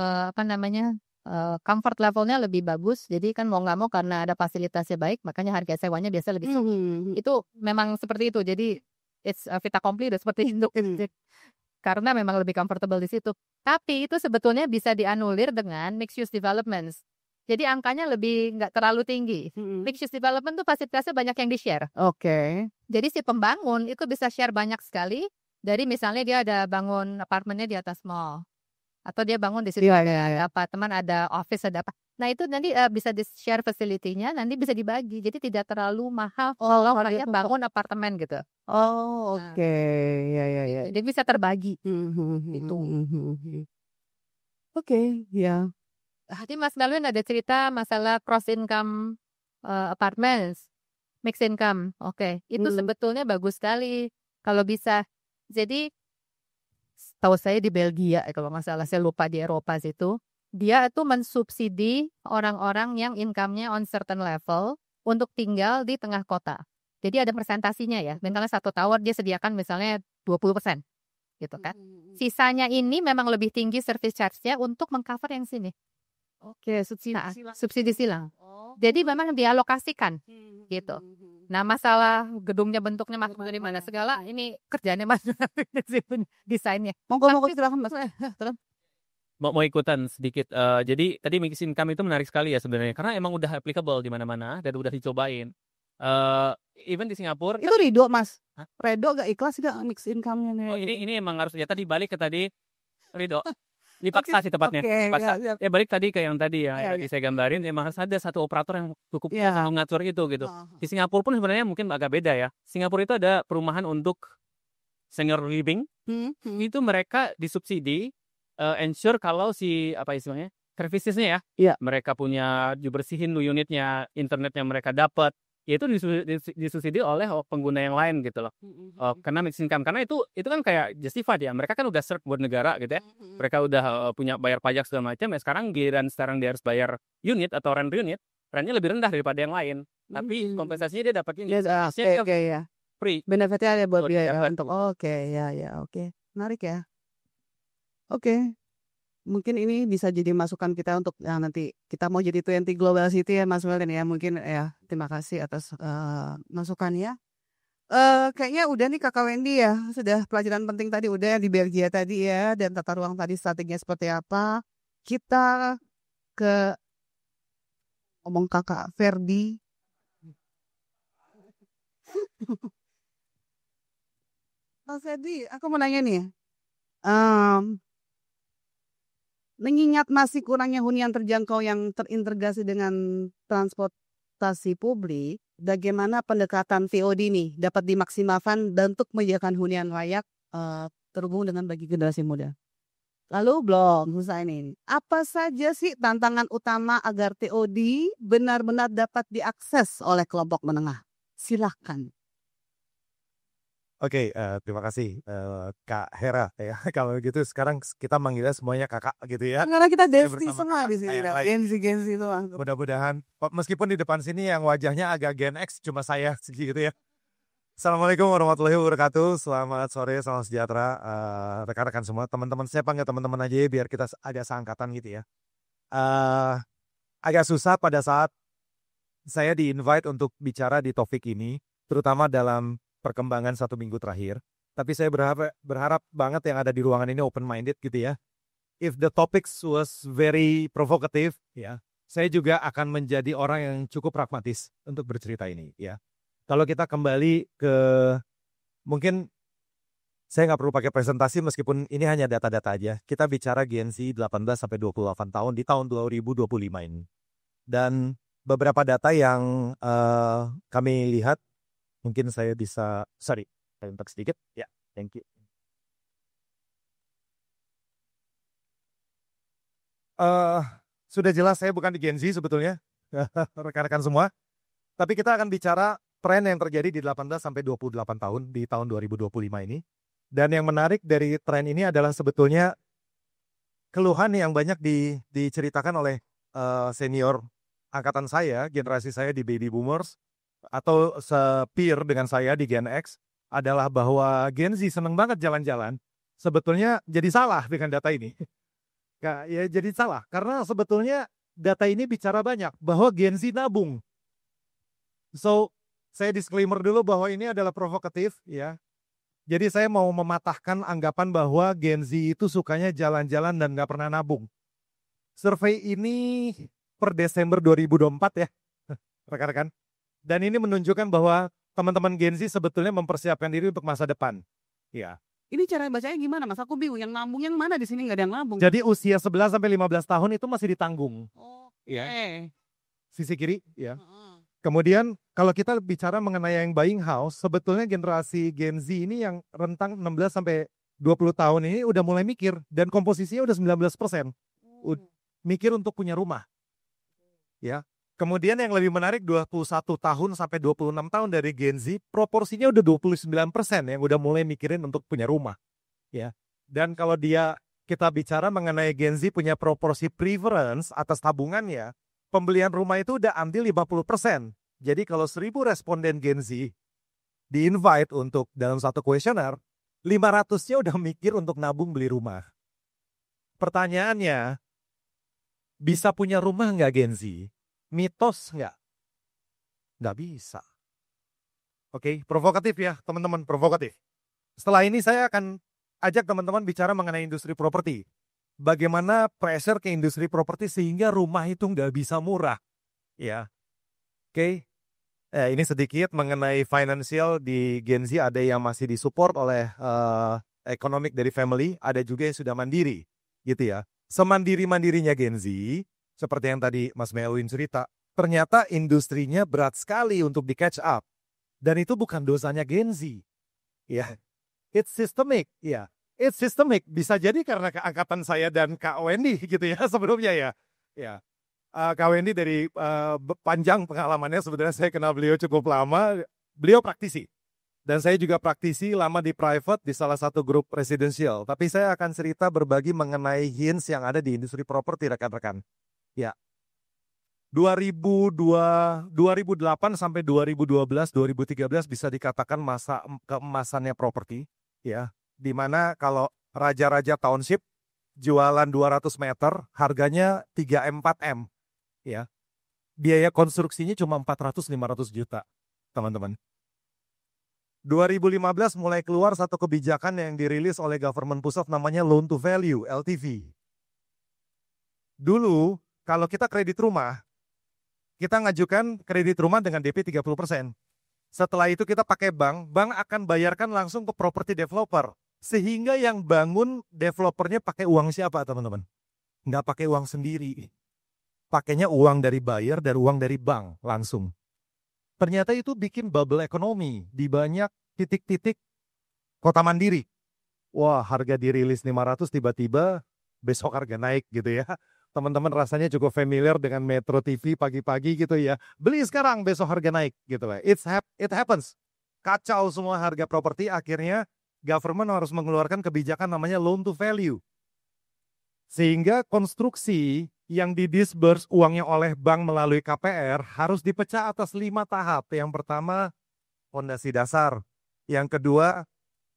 comfort levelnya lebih bagus. Jadi kan mau nggak mau karena ada fasilitasnya baik, makanya harga sewanya biasa lebih tinggi. Itu memang seperti itu. Jadi it's fait accompli udah seperti itu. Karena memang lebih comfortable di situ. Tapi itu sebetulnya bisa dianulir dengan mixed use developments. Jadi angkanya lebih nggak terlalu tinggi. Mixed use development tuh fasilitasnya banyak yang di-share.
Oke.
Jadi si pembangun itu bisa share banyak sekali. Dari misalnya dia ada bangun apartemennya di atas mall. Atau dia bangun di situ ada apartemen, ada office, ada apa. Nah itu nanti bisa di-share facility-nya, nanti bisa dibagi. Jadi tidak terlalu mahal kalau dia bangun apartemen gitu.
Oh oke, ya.
Jadi bisa terbagi. Itu.
Oke, ya.
Tadi Mas Melvin ada cerita masalah cross income apartments, mixed income. Oke, itu sebetulnya bagus sekali kalau bisa. Jadi tahu saya di Belgia kalau nggak salah, saya lupa di Eropa situ, dia itu mensubsidi orang-orang yang income-nya on certain level untuk tinggal di tengah kota. Jadi ada persentasinya ya. Misalnya satu tower dia sediakan misalnya 20%. Gitu kan. Sisanya ini memang lebih tinggi service charge-nya untuk mengcover yang sini.
Oke,
Subsidi silang. Jadi memang dialokasikan gitu. Nah masalah gedungnya bentuknya masuk dari mana segala ini kerjanya Mas desainnya.
Monggo silakan Mas.
Mau ikutan sedikit. Jadi tadi mixed income itu menarik sekali ya sebenarnya karena emang udah applicable di mana-mana dan udah dicobain. Even di Singapura.
Itu Ridho Mas. Ridho gak ikhlas gak mixed income-nya nih?
Oh ini emang harus ya tadi balik ke tadi Ridho. Dipaksa sih tepatnya.
Okay,
ya balik tadi ke yang tadi ya, yang saya gambarin emang harus ada satu operator yang cukup mengatur itu gitu. Di Singapura pun sebenarnya mungkin agak beda ya. Singapura itu ada perumahan untuk senior living. Itu mereka disubsidi ensure kalau si apa istilahnya servicesnya ya. Mereka punya dibersihin unitnya, internetnya mereka dapat. Ya itu disubsidi oleh pengguna yang lain gitu loh. Karena mixed income, karena itu kan kayak justified ya. Mereka kan udah serve buat negara gitu ya. Mereka udah punya bayar pajak segala macam ya. Sekarang giliran dia harus bayar unit atau rent unit, rentnya lebih rendah daripada yang lain. Tapi kompensasinya dia dapat ini.
Oke.
Free.
Benefitnya ada buat dia untuk oke. Menarik ya. Oke. Mungkin ini bisa jadi masukan kita untuk nanti kita mau jadi 20 Global City ya Mas Melvin ya. Mungkin ya terima kasih atas masukannya. Kayaknya udah nih Kakak Wendy ya, sudah pelajaran penting tadi udah yang di Belgia tadi ya, dan tata ruang tadi strateginya seperti apa. Kita ke omong Kakak Ferdi. Mas Ferdi, aku mau nanya nih. Mengingat masih kurangnya hunian terjangkau yang terintegrasi dengan transportasi publik, bagaimana pendekatan VOD nih dapat dimaksimalkan dan untuk menyediakan hunian layak terhubung dengan bagi generasi muda? Lalu belum selesai nih. Apa saja sih tantangan utama agar TOD benar-benar dapat diakses oleh kelompok menengah? Silahkan.
Oke, terima kasih Kak Hera ya. Kalau gitu sekarang kita manggilnya semuanya kakak gitu ya.
Karena kita
Saya
desti
bersama
semua di sini.
yang lain.
Gensi itu.
Mudah-mudahan meskipun di depan sini yang wajahnya agak Gen X cuma saya gitu ya. Assalamualaikum warahmatullahi wabarakatuh. Selamat sore, salam sejahtera rekan-rekan semua. Teman-teman saya panggil teman-teman aja ya, biar kita agak seangkatan gitu ya. Agak susah pada saat saya di-invite untuk bicara di topik ini, terutama dalam perkembangan 1 minggu terakhir. Tapi saya berharap banget yang ada di ruangan ini open-minded gitu ya. If the topics was very provocative, ya, saya juga akan menjadi orang yang cukup pragmatis untuk bercerita ini ya. Kalau kita kembali ke, mungkin saya nggak perlu pakai presentasi meskipun ini hanya data-data aja. Kita bicara Gen Z 18-28 tahun di tahun 2025 ini. Dan beberapa data yang kami lihat, mungkin saya bisa, saya untuk sedikit, ya, thank you. Sudah jelas saya bukan di Gen Z sebetulnya, rekan-rekan semua. Tapi kita akan bicara tren yang terjadi di 18-28 tahun di tahun 2025 ini. Dan yang menarik dari tren ini adalah sebetulnya keluhan yang banyak diceritakan oleh senior angkatan saya, generasi saya di baby boomers, atau sepeer dengan saya di Gen X, adalah bahwa Gen Z seneng banget jalan-jalan. Sebetulnya jadi salah dengan data ini. Ya jadi salah, karena sebetulnya data ini bicara banyak, bahwa Gen Z nabung. So, saya disclaimer dulu bahwa ini adalah provokatif, ya. Jadi saya mau mematahkan anggapan bahwa Gen Z itu sukanya jalan-jalan dan nggak pernah nabung. Survei ini per Desember 2024 ya, rekan-rekan. Dan ini menunjukkan bahwa teman-teman Gen Z sebetulnya mempersiapkan diri untuk masa depan. Ya.
Ini cara bacanya gimana Mas? Aku bingung, yang nabung yang mana di sini nggak ada yang nabung.
Jadi usia 11-15 tahun itu masih ditanggung.
Ya.
Sisi kiri, ya. Kemudian kalau kita bicara mengenai yang buying house, sebetulnya generasi Gen Z ini yang rentang 16-20 tahun ini udah mulai mikir, dan komposisinya udah 19%. Mikir untuk punya rumah. Ya. Kemudian yang lebih menarik 21 tahun sampai 26 tahun dari Gen Z, proporsinya udah 29% yang udah mulai mikirin untuk punya rumah. Ya. Dan kalau kita bicara mengenai Gen Z punya proporsi preference atas tabungannya, pembelian rumah itu udah andil 50%. Jadi kalau 1000 responden Gen Z di-invite untuk dalam satu kuesioner, 500-nya udah mikir untuk nabung beli rumah. Pertanyaannya, bisa punya rumah nggak Gen Z? Mitos nggak? Nggak bisa. Oke, provokatif ya teman-teman, provokatif. Setelah ini saya akan ajak teman-teman bicara mengenai industri properti. Bagaimana pressure ke industri properti sehingga rumah itu nggak bisa murah. Ya, oke. Ini sedikit mengenai financial di Gen Z, ada yang masih disupport oleh economic dari family, ada juga yang sudah mandiri, gitu ya. Semandiri-mandirinya Gen Z, seperti yang tadi Mas Melwin cerita, ternyata industrinya berat sekali untuk di catch up. Dan itu bukan dosanya Gen Z. Ya, it's systemic, ya. It's systemic. Bisa jadi karena keangkatan saya dan Kak Wendy gitu ya sebelumnya ya. Ya. Kak Wendy dari panjang pengalamannya, sebenarnya saya kenal beliau cukup lama. Beliau praktisi. Dan saya juga praktisi lama di private di salah satu grup residential. Tapi saya akan cerita berbagi mengenai hints yang ada di industri properti rekan-rekan. Ya. 2008 sampai 2012, 2013 bisa dikatakan masa keemasannya properti, ya. Di mana kalau raja-raja township jualan 200 meter, harganya 3M 4M, ya. Biaya konstruksinya cuma 400-500 juta, teman-teman. 2015 mulai keluar satu kebijakan yang dirilis oleh government pusat namanya loan to value, LTV. Dulu, kalau kita kredit rumah, kita ngajukan kredit rumah dengan DP 30%. Setelah itu kita pakai bank, bank akan bayarkan langsung ke property developer. Sehingga yang bangun developernya pakai uang siapa teman-teman? Nggak pakai uang sendiri. Pakainya uang dari buyer dan uang dari bank langsung. Ternyata itu bikin bubble ekonomi di banyak titik-titik kota mandiri. Wah, harga dirilis 500 tiba-tiba besok harga naik gitu ya. Teman-teman rasanya cukup familiar dengan Metro TV pagi-pagi gitu ya. Beli sekarang, besok harga naik gitu lah. It happens. Kacau semua harga properti, akhirnya government harus mengeluarkan kebijakan namanya loan to value. Sehingga konstruksi yang didisburse uangnya oleh bank melalui KPR harus dipecah atas 5 tahap. Yang pertama, fondasi dasar. Yang kedua,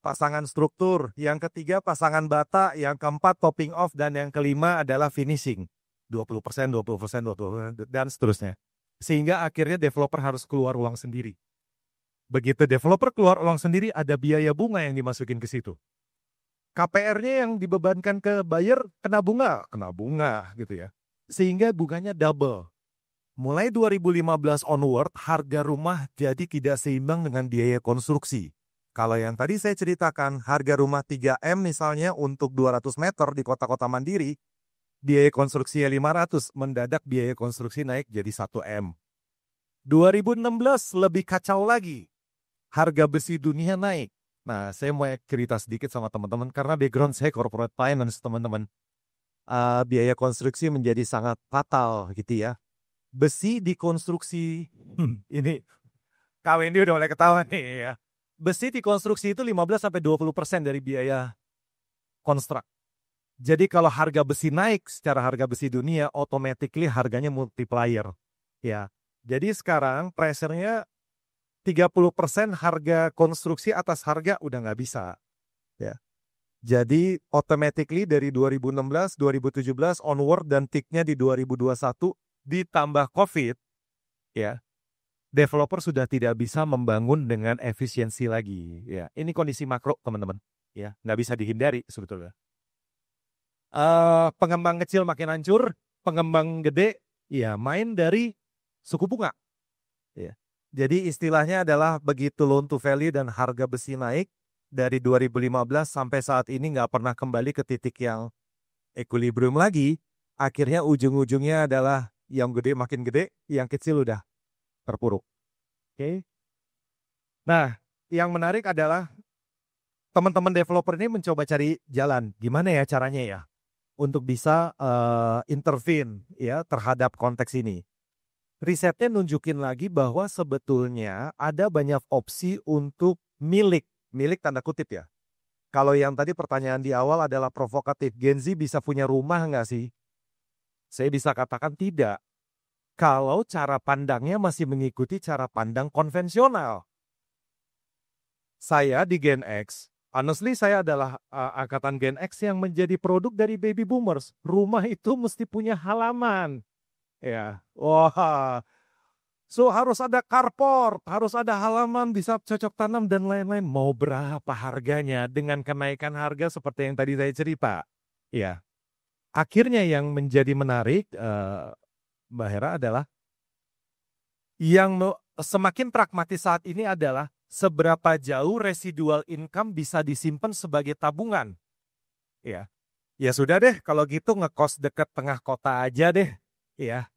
pasangan struktur. Yang ketiga, pasangan bata. Yang keempat, topping off. Dan yang kelima adalah finishing. 20%, 20%, 20%, dan seterusnya. Sehingga akhirnya developer harus keluar uang sendiri. Begitu developer keluar uang sendiri, ada biaya bunga yang dimasukin ke situ. KPR-nya yang dibebankan ke buyer kena bunga gitu ya. Sehingga bunganya double. Mulai 2015 onward, harga rumah jadi tidak seimbang dengan biaya konstruksi. Kalau yang tadi saya ceritakan, harga rumah 3M misalnya untuk 200 meter di kota-kota mandiri, biaya konstruksinya 500, mendadak biaya konstruksi naik jadi 1M. 2016 lebih kacau lagi. Harga besi dunia naik. Nah, saya mau cerita sedikit sama teman-teman karena background saya corporate finance, teman-teman. Biaya konstruksi menjadi sangat fatal gitu ya. Besi dikonstruksi, ini KWND udah mulai ketawa nih ya. Besi dikonstruksi itu 15-20% dari biaya konstruk. Jadi kalau harga besi naik secara harga besi dunia, automatically harganya multiplier. Ya. Jadi sekarang pressure-nya 30% harga konstruksi atas harga udah nggak bisa. Ya. Jadi automatically dari 2016, 2017 onward dan peak-nya di 2021 ditambah COVID, ya, developer sudah tidak bisa membangun dengan efisiensi lagi. Ya, ini kondisi makro teman-teman. Ya, nggak bisa dihindari sebetulnya. Pengembang kecil makin hancur, pengembang gede, ya main dari suku bunga. Ya. Jadi istilahnya adalah begitu loan to value dan harga besi naik dari 2015 sampai saat ini nggak pernah kembali ke titik yang equilibrium lagi. Akhirnya ujung-ujungnya adalah yang gede makin gede, yang kecil udah terpuruk. Oke. Nah, yang menarik adalah teman-teman developer ini mencoba cari jalan. Gimana ya caranya ya untuk bisa intervene ya terhadap konteks ini. Risetnya nunjukin lagi bahwa sebetulnya ada banyak opsi untuk milik tanda kutip ya. Kalau yang tadi pertanyaan di awal adalah provokatif, Gen Z bisa punya rumah nggak sih? Saya bisa katakan tidak. Kalau cara pandangnya masih mengikuti cara pandang konvensional. Saya di Gen X, honestly saya adalah angkatan Gen X yang menjadi produk dari baby boomers. Rumah itu mesti punya halaman. Ya, wah. So harus ada carport, harus ada halaman, bisa cocok tanam dan lain-lain. Mau berapa harganya dengan kenaikan harga seperti yang tadi saya cerita? Ya. Akhirnya yang menjadi menarik Mbak Hera adalah yang semakin pragmatis saat ini adalah seberapa jauh residual income bisa disimpan sebagai tabungan. Ya. Ya sudah deh kalau gitu ngekos dekat tengah kota aja deh. Ya.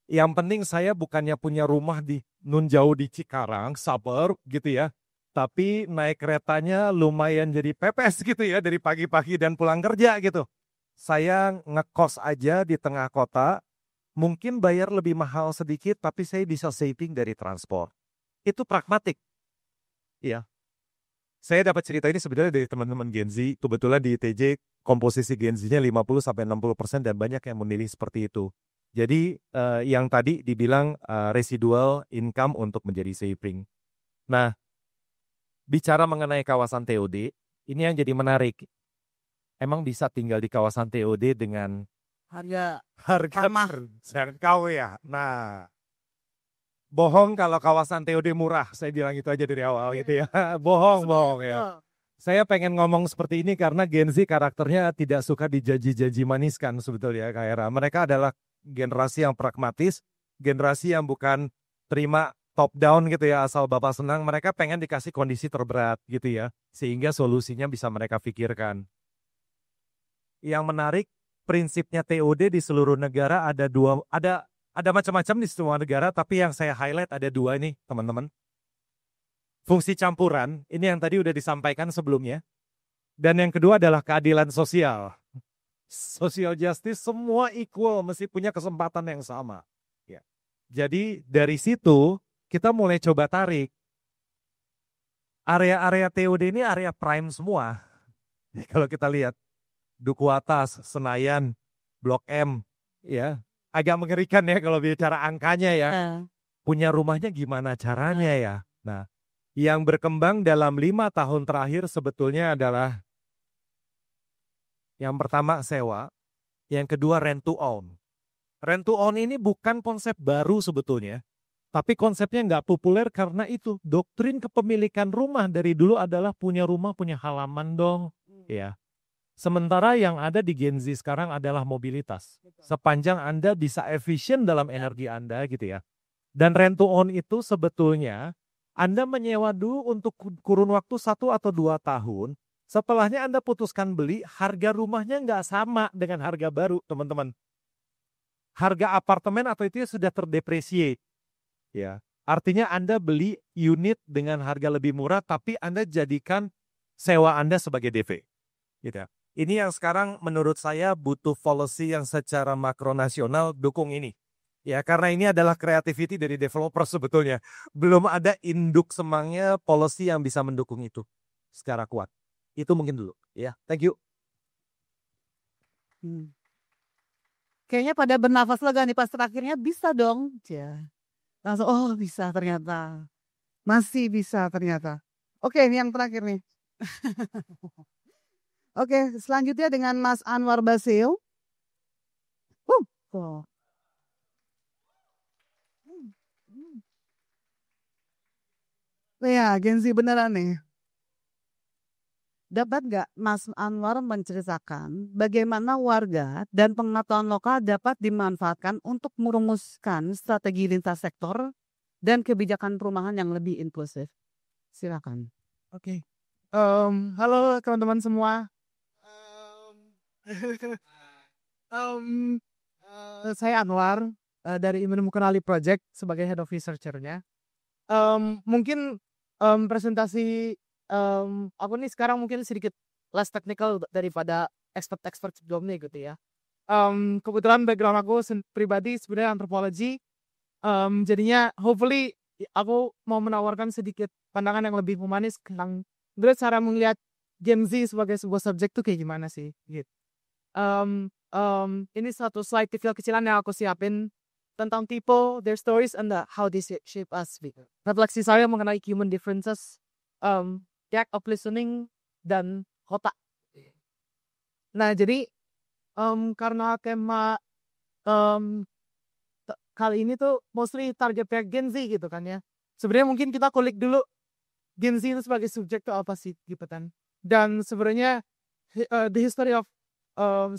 Yang penting saya bukannya punya rumah di nun jauh di Cikarang, suburb gitu ya. Tapi naik keretanya lumayan jadi pepes gitu ya dari pagi-pagi dan pulang kerja gitu. Saya ngekos aja di tengah kota, mungkin bayar lebih mahal sedikit tapi saya bisa saving dari transport. Itu pragmatik. Iya. Saya dapat cerita ini sebenarnya dari teman-teman Gen Z. Kebetulan di ITJ komposisi Gen Z-nya 50-60% dan banyak yang memilih seperti itu. Jadi yang tadi dibilang residual income untuk menjadi saving. Nah, bicara mengenai kawasan TOD, ini yang jadi menarik. Emang bisa tinggal di kawasan TOD dengan
harga
harga
ramah.
terjangkau ya. Nah, bohong kalau kawasan TOD murah. Saya bilang itu aja dari awal gitu ya. Bohong ya. Saya pengen ngomong seperti ini karena Gen Z karakternya tidak suka dijanji-janji maniskan sebetulnya Kak Era. Mereka adalah generasi yang pragmatis, generasi yang bukan terima top down gitu ya, asal Bapak senang. Mereka pengen dikasih kondisi terberat gitu ya, sehingga solusinya bisa mereka pikirkan. Yang menarik, prinsipnya TOD di seluruh negara ada macam-macam di semua negara, tapi yang saya highlight ada 2 nih teman-teman. Fungsi campuran, ini yang tadi udah disampaikan sebelumnya. Dan yang kedua adalah keadilan sosial. Social justice, semua equal, mesti punya kesempatan yang sama. Ya. Jadi dari situ, kita mulai coba tarik. Area-area TOD ini area prime semua. Kalau kita lihat, Duku Atas, Senayan, Blok M, ya agak mengerikan ya kalau bicara angkanya ya. Punya rumahnya gimana caranya ya? Nah, yang berkembang dalam 5 tahun terakhir sebetulnya adalah yang pertama sewa, yang kedua rent to own. Rent to own ini bukan konsep baru sebetulnya, tapi konsepnya nggak populer karena itu doktrin kepemilikan rumah dari dulu adalah punya rumah, punya halaman dong, ya. Sementara yang ada di Gen Z sekarang adalah mobilitas. Sepanjang Anda bisa efisien dalam energi Anda gitu ya. Dan rent to own itu sebetulnya Anda menyewa dulu untuk kurun waktu 1 atau 2 tahun. Setelahnya Anda putuskan beli, harga rumahnya nggak sama dengan harga baru, teman-teman. Harga apartemen atau itu sudah terdepresiasi. Ya, artinya Anda beli unit dengan harga lebih murah, tapi Anda jadikan sewa Anda sebagai DP. Gitu. Ini yang sekarang menurut saya butuh policy yang secara makronasional dukung ini. Ya, karena ini adalah creativity dari developer sebetulnya. Belum ada induk semangnya policy yang bisa mendukung itu secara kuat. Itu mungkin dulu. Ya, thank you.
Kayaknya pada bernafas lega nih pas terakhirnya bisa dong. Ya. Langsung, oh bisa ternyata. Masih bisa ternyata. Oke, ini yang terakhir nih. Oke, selanjutnya dengan Mas Anwar Baseo. Ya, Gen Z beneran nih. Dapat nggak Mas Anwar menceritakan bagaimana warga dan pengetahuan lokal dapat dimanfaatkan untuk merumuskan strategi lintas sektor dan kebijakan perumahan yang lebih inklusif? Silakan.
Oke. Halo teman-teman semua. Saya Anwar dari Imenu Mukenali Project sebagai Head of Researcher-nya. Mungkin presentasi aku nih sekarang mungkin sedikit less technical daripada expert sebelumnya gitu ya. Kebetulan background aku pribadi sebenarnya antropologi. Jadinya hopefully aku mau menawarkan sedikit pandangan yang lebih humanis tentang cara melihat Gen Z sebagai sebuah subjek tuh kayak gimana sih gitu. Ini satu slide kecil-kecilan yang aku siapin tentang people, their stories, and how they shape us. Refleksi saya mengenai human differences, the act of listening, dan kota. Nah, jadi karena tema kali ini tuh mostly targetnya Gen Z gitu kan ya. Sebenarnya mungkin kita kulik dulu Gen Z itu sebagai subjek itu apa sih gitu kan. Dan sebenarnya the history of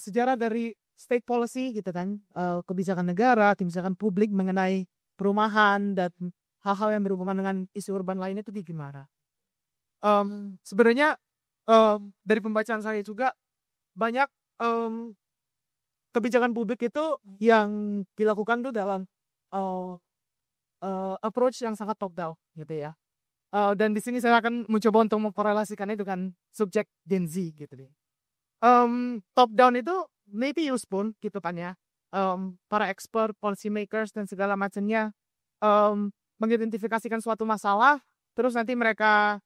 sejarah dari state policy gitu kan, kebijakan negara, kebijakan publik mengenai perumahan dan hal-hal yang berhubungan dengan isu urban lainnya itu gimana. Sebenarnya dari pembacaan saya juga banyak kebijakan publik itu yang dilakukan tuh dalam approach yang sangat top down gitu ya. Dan di sini saya akan mencoba untuk memkorelasikannya dengan subjek Gen Z gitu deh. Top down itu maybe useful gitu kan ya. Para expert, policy makers dan segala macamnya mengidentifikasikan suatu masalah, terus nanti mereka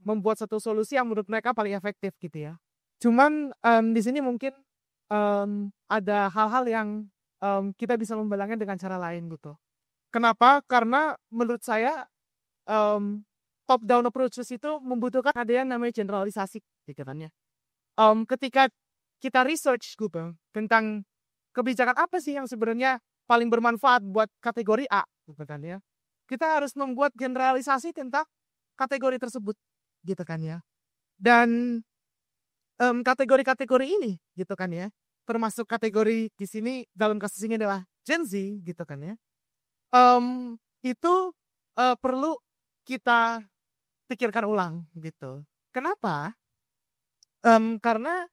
membuat satu solusi yang menurut mereka paling efektif gitu ya. Cuman di sini mungkin ada hal-hal yang kita bisa membalangnya dengan cara lain gitu. Kenapa? Karena menurut saya top down approaches itu membutuhkan ada yang namanya generalisasi gitu kan ya. Ketika kita research gitu tentang kebijakan apa sih yang sebenarnya paling bermanfaat buat kategori A gitu kan ya. Kita harus membuat generalisasi tentang kategori tersebut, gitu kan ya. Dan kategori-kategori ini, gitu kan ya, termasuk kategori di sini dalam kasus ini adalah Gen Z, gitu kan ya. Itu perlu kita pikirkan ulang, gitu. Kenapa? Karena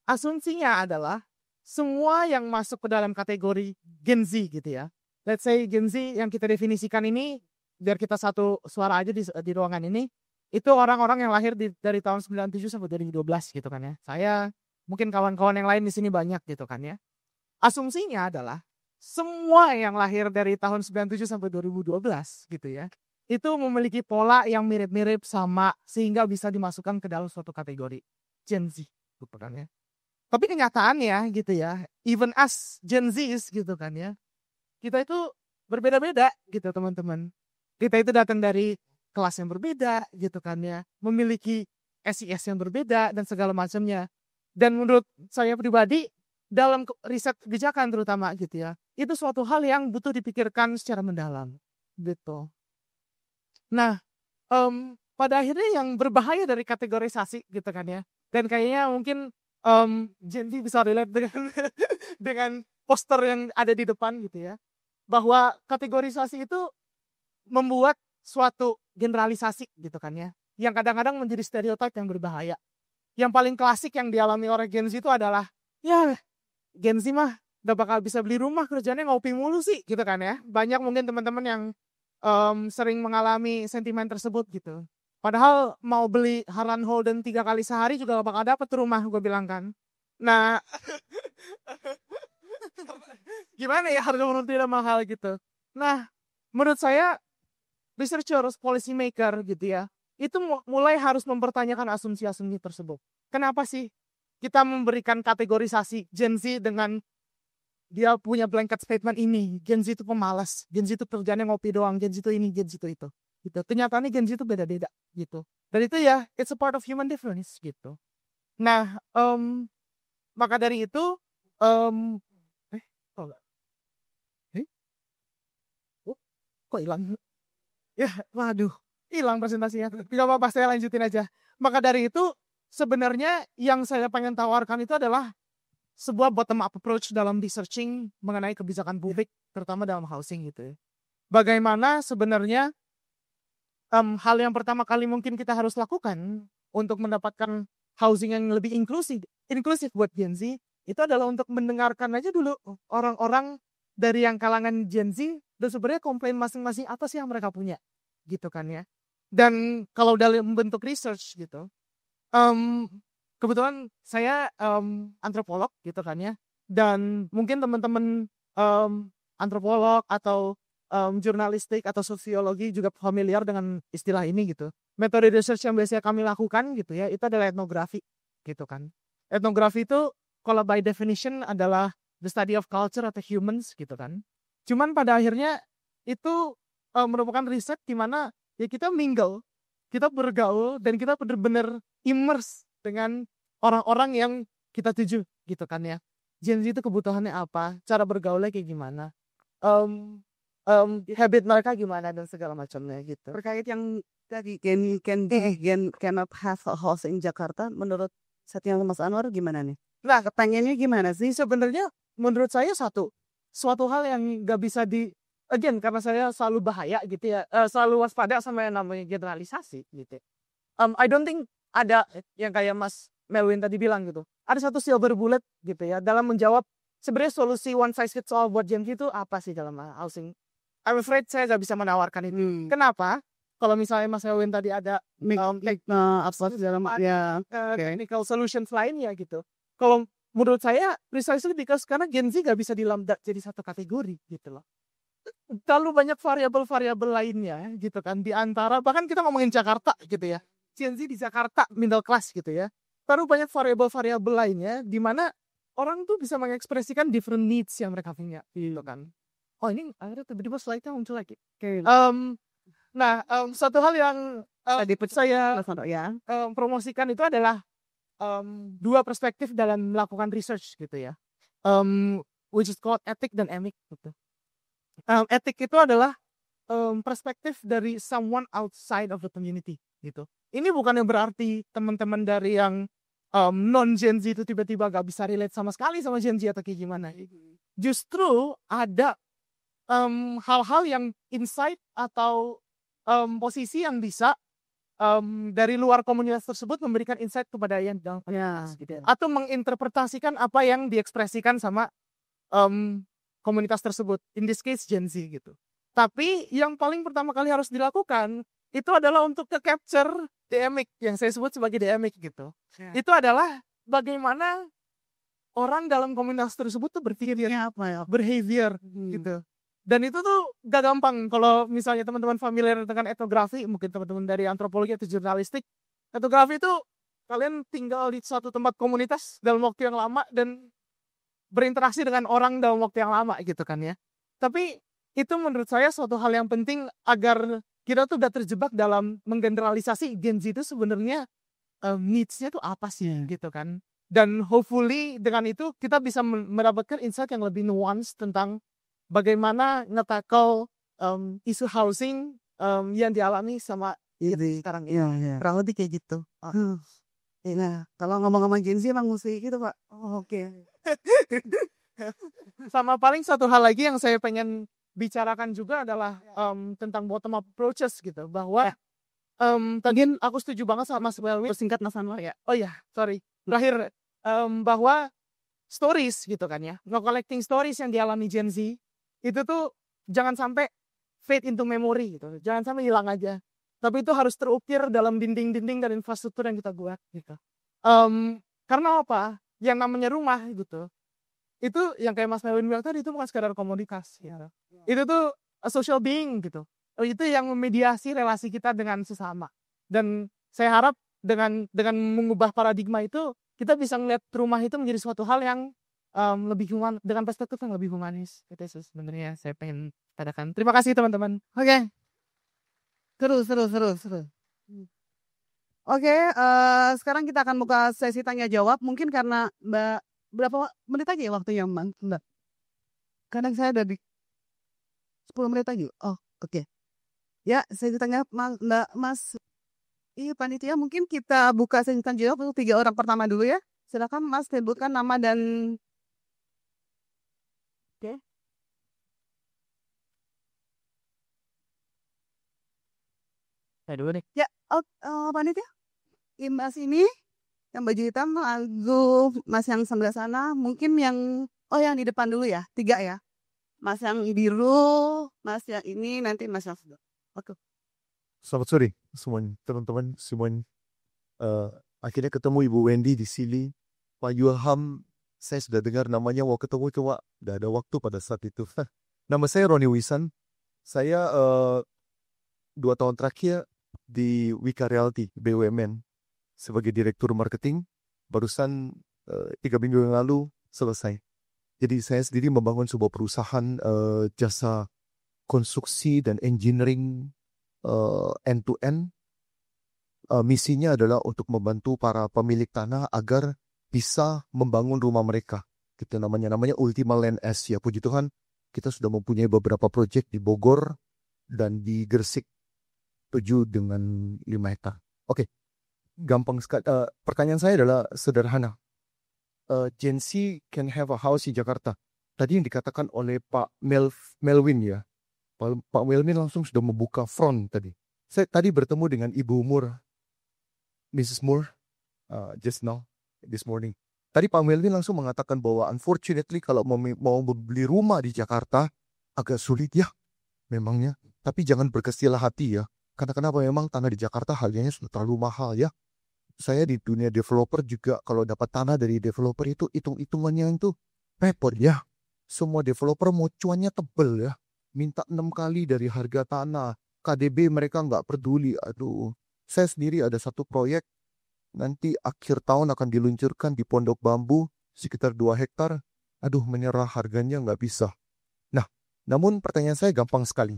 asumsinya adalah semua yang masuk ke dalam kategori Gen Z gitu ya. Let's say Gen Z yang kita definisikan ini, biar kita satu suara aja di ruangan ini, itu orang-orang yang lahir dari tahun 97 sampai 2012 gitu kan ya. Saya, mungkin kawan-kawan yang lain di sini banyak gitu kan ya. Asumsinya adalah semua yang lahir dari tahun 97 sampai 2012 gitu ya, itu memiliki pola yang mirip-mirip sama sehingga bisa dimasukkan ke dalam suatu kategori Gen Z gitu kan ya. Tapi kenyataannya gitu ya, even as Gen Zs gitu kan ya, kita itu berbeda-beda gitu teman-teman. Kita itu datang dari kelas yang berbeda gitu kan ya, memiliki SIS yang berbeda dan segala macamnya. Dan menurut saya pribadi, dalam riset kebijakan terutama gitu ya, itu suatu hal yang butuh dipikirkan secara mendalam gitu. Nah, pada akhirnya yang berbahaya dari kategorisasi gitu kan ya, dan kayaknya mungkin Gen Z bisa relate dengan dengan poster yang ada di depan gitu ya, bahwa kategorisasi itu membuat suatu generalisasi gitu kan ya, yang kadang-kadang menjadi stereotip yang berbahaya. Yang paling klasik yang dialami oleh Gen Z itu adalah, ya Gen Z mah udah bakal bisa beli rumah, kerjanya ngopi mulu sih gitu kan ya. Banyak mungkin teman-teman yang sering mengalami sentimen tersebut gitu. Padahal mau beli Harlan Holden 3 kali sehari juga gak bakal dapet rumah, gue bilang kan. Nah, gimana ya harga menurut tidak mahal gitu. Nah, menurut saya researchers, policy maker gitu ya, itu mulai harus mempertanyakan asumsi-asumsi tersebut. Kenapa sih kita memberikan kategorisasi Gen Z dengan dia punya blanket statement ini, Gen Z itu pemalas, Gen Z itu kerjanya ngopi doang, Gen Z itu ini, Gen Z itu itu. Gitu. Kenyataannya Gen Z itu beda-beda gitu. Dan itu ya, it's a part of human difference gitu. Nah, maka dari itu, kok hilang? Ya, waduh, hilang presentasinya. Tidak apa-apa, saya lanjutin aja. Maka dari itu, sebenarnya yang saya pengen tawarkan itu adalah sebuah bottom up approach dalam researching mengenai kebijakan publik, terutama dalam housing gitu ya. Bagaimana sebenarnya hal yang pertama kali mungkin kita harus lakukan untuk mendapatkan housing yang lebih inklusif buat Gen Z, itu adalah untuk mendengarkan aja dulu orang-orang dari yang kalangan Gen Z, dan sebenarnya komplain masing-masing apa sih yang mereka punya, gitu kan ya. Dan kalau dalam bentuk research gitu, kebetulan saya antropolog gitu kan ya, dan mungkin teman-teman antropolog atau jurnalistik atau sosiologi juga familiar dengan istilah ini gitu. Metode research yang biasanya kami lakukan gitu ya, itu adalah etnografi gitu kan. Etnografi itu kalau by definition adalah the study of culture atau humans gitu kan. Cuman pada akhirnya itu merupakan riset di mana ya kita mingle, kita bergaul, dan kita benar-benar immerse dengan orang-orang yang kita tuju gitu kan ya. Gen Z itu kebutuhannya apa, cara bergaulnya kayak gimana, habit mereka gimana dan segala macamnya gitu.
Terkait yang tadi Gen cannot have a house in Jakarta, menurut setnya Mas Anwar gimana nih?
Nah,
Kepengennya gimana sih?
sebenarnya menurut saya suatu hal yang gak bisa again, karena saya selalu bahaya gitu ya, selalu waspada sama yang namanya generalisasi gitu. I don't think ada yang kayak Mas Melwin tadi bilang gitu. Ada satu silver bullet gitu ya dalam menjawab sebenarnya solusi one size fits all buat Gen Z itu apa sih dalam housing. I'm afraid saya gak bisa menawarkan itu. Kenapa? Kalau misalnya Mas Melwin tadi ada
dalam ya
technical solutions lainnya gitu. Kalau menurut saya precisely because karena Gen Z gak bisa dilambda jadi satu kategori gitu loh. Terlalu banyak variabel-variabel lainnya gitu kan, di antara bahkan kita ngomongin Jakarta gitu ya, Gen Z di Jakarta middle class gitu ya, terlalu banyak variabel-variabel lainnya di mana orang tuh bisa mengekspresikan different needs yang mereka punya gitu kan. Oh ini akhirnya tiba-tiba slide-nya muncul lagi. Nah, satu hal yang saya promosikan itu adalah dua perspektif dalam melakukan research gitu ya, which is called etik dan emik gitu. Etik itu adalah perspektif dari someone outside of the community gitu. Ini bukannya berarti teman-teman dari yang non Gen Z itu tiba-tiba gak bisa relate sama sekali sama Gen Z atau kayak gimana. Justru ada hal-hal yang insight atau posisi yang bisa dari luar komunitas tersebut memberikan insight kepada yang dalam komunitas gitu. Atau menginterpretasikan apa yang diekspresikan sama komunitas tersebut. In this case Gen Z gitu. Tapi yang paling pertama kali harus dilakukan itu adalah untuk ke-capture dynamic yang saya sebut sebagai dynamic gitu. Itu adalah bagaimana orang dalam komunitas tersebut tuh berpikirnya apa ya, behavior gitu. Dan itu tuh gak gampang kalau misalnya teman-teman familiar dengan etnografi, mungkin teman-teman dari antropologi atau jurnalistik. Etnografi itu kalian tinggal di suatu tempat komunitas dalam waktu yang lama dan berinteraksi dengan orang dalam waktu yang lama gitu kan ya. Tapi itu menurut saya suatu hal yang penting agar kita tuh udah terjebak dalam menggeneralisasi Gen Z itu sebenarnya needs-nya tuh apa sih gitu kan. Dan hopefully dengan itu kita bisa mendapatkan insight yang lebih nuance tentang bagaimana nge-tackle isu housing yang dialami sama sekarang ini.
Iya. Kurang lebih kayak gitu. Nah, kalau ngomong-ngomong Gen Z emang mesti gitu, Pak. Oke.
Sama paling satu hal lagi yang saya pengen bicarakan juga adalah tentang bottom up approaches gitu. Bahwa tadi aku setuju banget sama Mas Welwi.
Singkat Mas Anwar ya.
Oh iya, sorry. Terakhir, bahwa stories gitu kan ya. Nge-collecting stories yang dialami Gen Z. Itu tuh jangan sampai fade into memory gitu. Jangan sampai hilang aja. Tapi itu harus terukir dalam dinding-dinding dan infrastruktur yang kita buat gitu. Karena apa? Yang namanya rumah gitu. Itu yang kayak Mas Melvin bilang tadi, itu bukan sekadar komoditas. Ya. Itu tuh a social being gitu. Itu yang memediasi relasi kita dengan sesama. Dan saya harap dengan mengubah paradigma itu, kita bisa melihat rumah itu menjadi suatu hal yang lebih human, dengan perspektif yang lebih humanis. Itu sebenarnya saya pengen katakan. Terima kasih teman-teman.
Oke. Seru. Oke, sekarang kita akan buka sesi tanya jawab. Mungkin karena berapa menit aja ya waktunya, Mbak? Kadang saya ada di 10 menit aja. Oh, oke. Ya, sesi tanya Mbak Mas. Iya, panitia, mungkin kita buka sesi tanya jawab untuk 3 orang pertama dulu ya. Silakan Mas sebutkan nama dan oke.
Saya dulu nih.
Ya, panitia. Mas ini yang baju hitam, lalu Mas yang sebelah sana, mungkin yang yang di depan dulu ya, 3 ya. Mas yang biru, Mas yang ini, nanti Mas yang sebelah. Oke.
Selamat sore semuanya, teman-teman semuanya. Akhirnya ketemu Ibu Wendy di sini. Pak Ilham, saya sudah dengar namanya, mau ketemu cuma tidak ada waktu pada saat itu. Nama saya Roni Wisan. Saya 2 tahun terakhir di Wika Realty BUMN sebagai direktur marketing. Barusan 3 minggu yang lalu selesai. Jadi saya sendiri membangun sebuah perusahaan jasa konstruksi dan engineering end-to-end. Misinya adalah untuk membantu para pemilik tanah agar bisa membangun rumah mereka. Kita namanya Ultima Land S ya, puji Tuhan. Kita sudah mempunyai beberapa proyek di Bogor dan di Gresik 7 dengan 5 hektar. Oke, gampang sekali. Pertanyaan saya adalah sederhana. Gen Z can have a house di Jakarta. Tadi yang dikatakan oleh Pak Melvin ya. Pak Melvin langsung sudah membuka front tadi. Saya tadi bertemu dengan Ibu Moore, Mrs. Moore, just now, this morning. Tadi Pak Melvin langsung mengatakan bahwa unfortunately kalau mau beli rumah di Jakarta agak sulit ya, memangnya. Tapi jangan berkecil hati ya. Karena kenapa, memang tanah di Jakarta harganya sudah terlalu mahal ya. Saya di dunia developer juga kalau dapat tanah dari developer itu hitung-hitungannya itu repot ya. Semua developer mau cuannya tebel ya. Minta 6 kali dari harga tanah. KDB mereka nggak peduli. Aduh, saya sendiri ada satu proyek. Nanti akhir tahun akan diluncurkan di Pondok Bambu. Sekitar 2 hektar. Aduh, menyerah harganya nggak bisa. Nah, namun pertanyaan saya gampang sekali.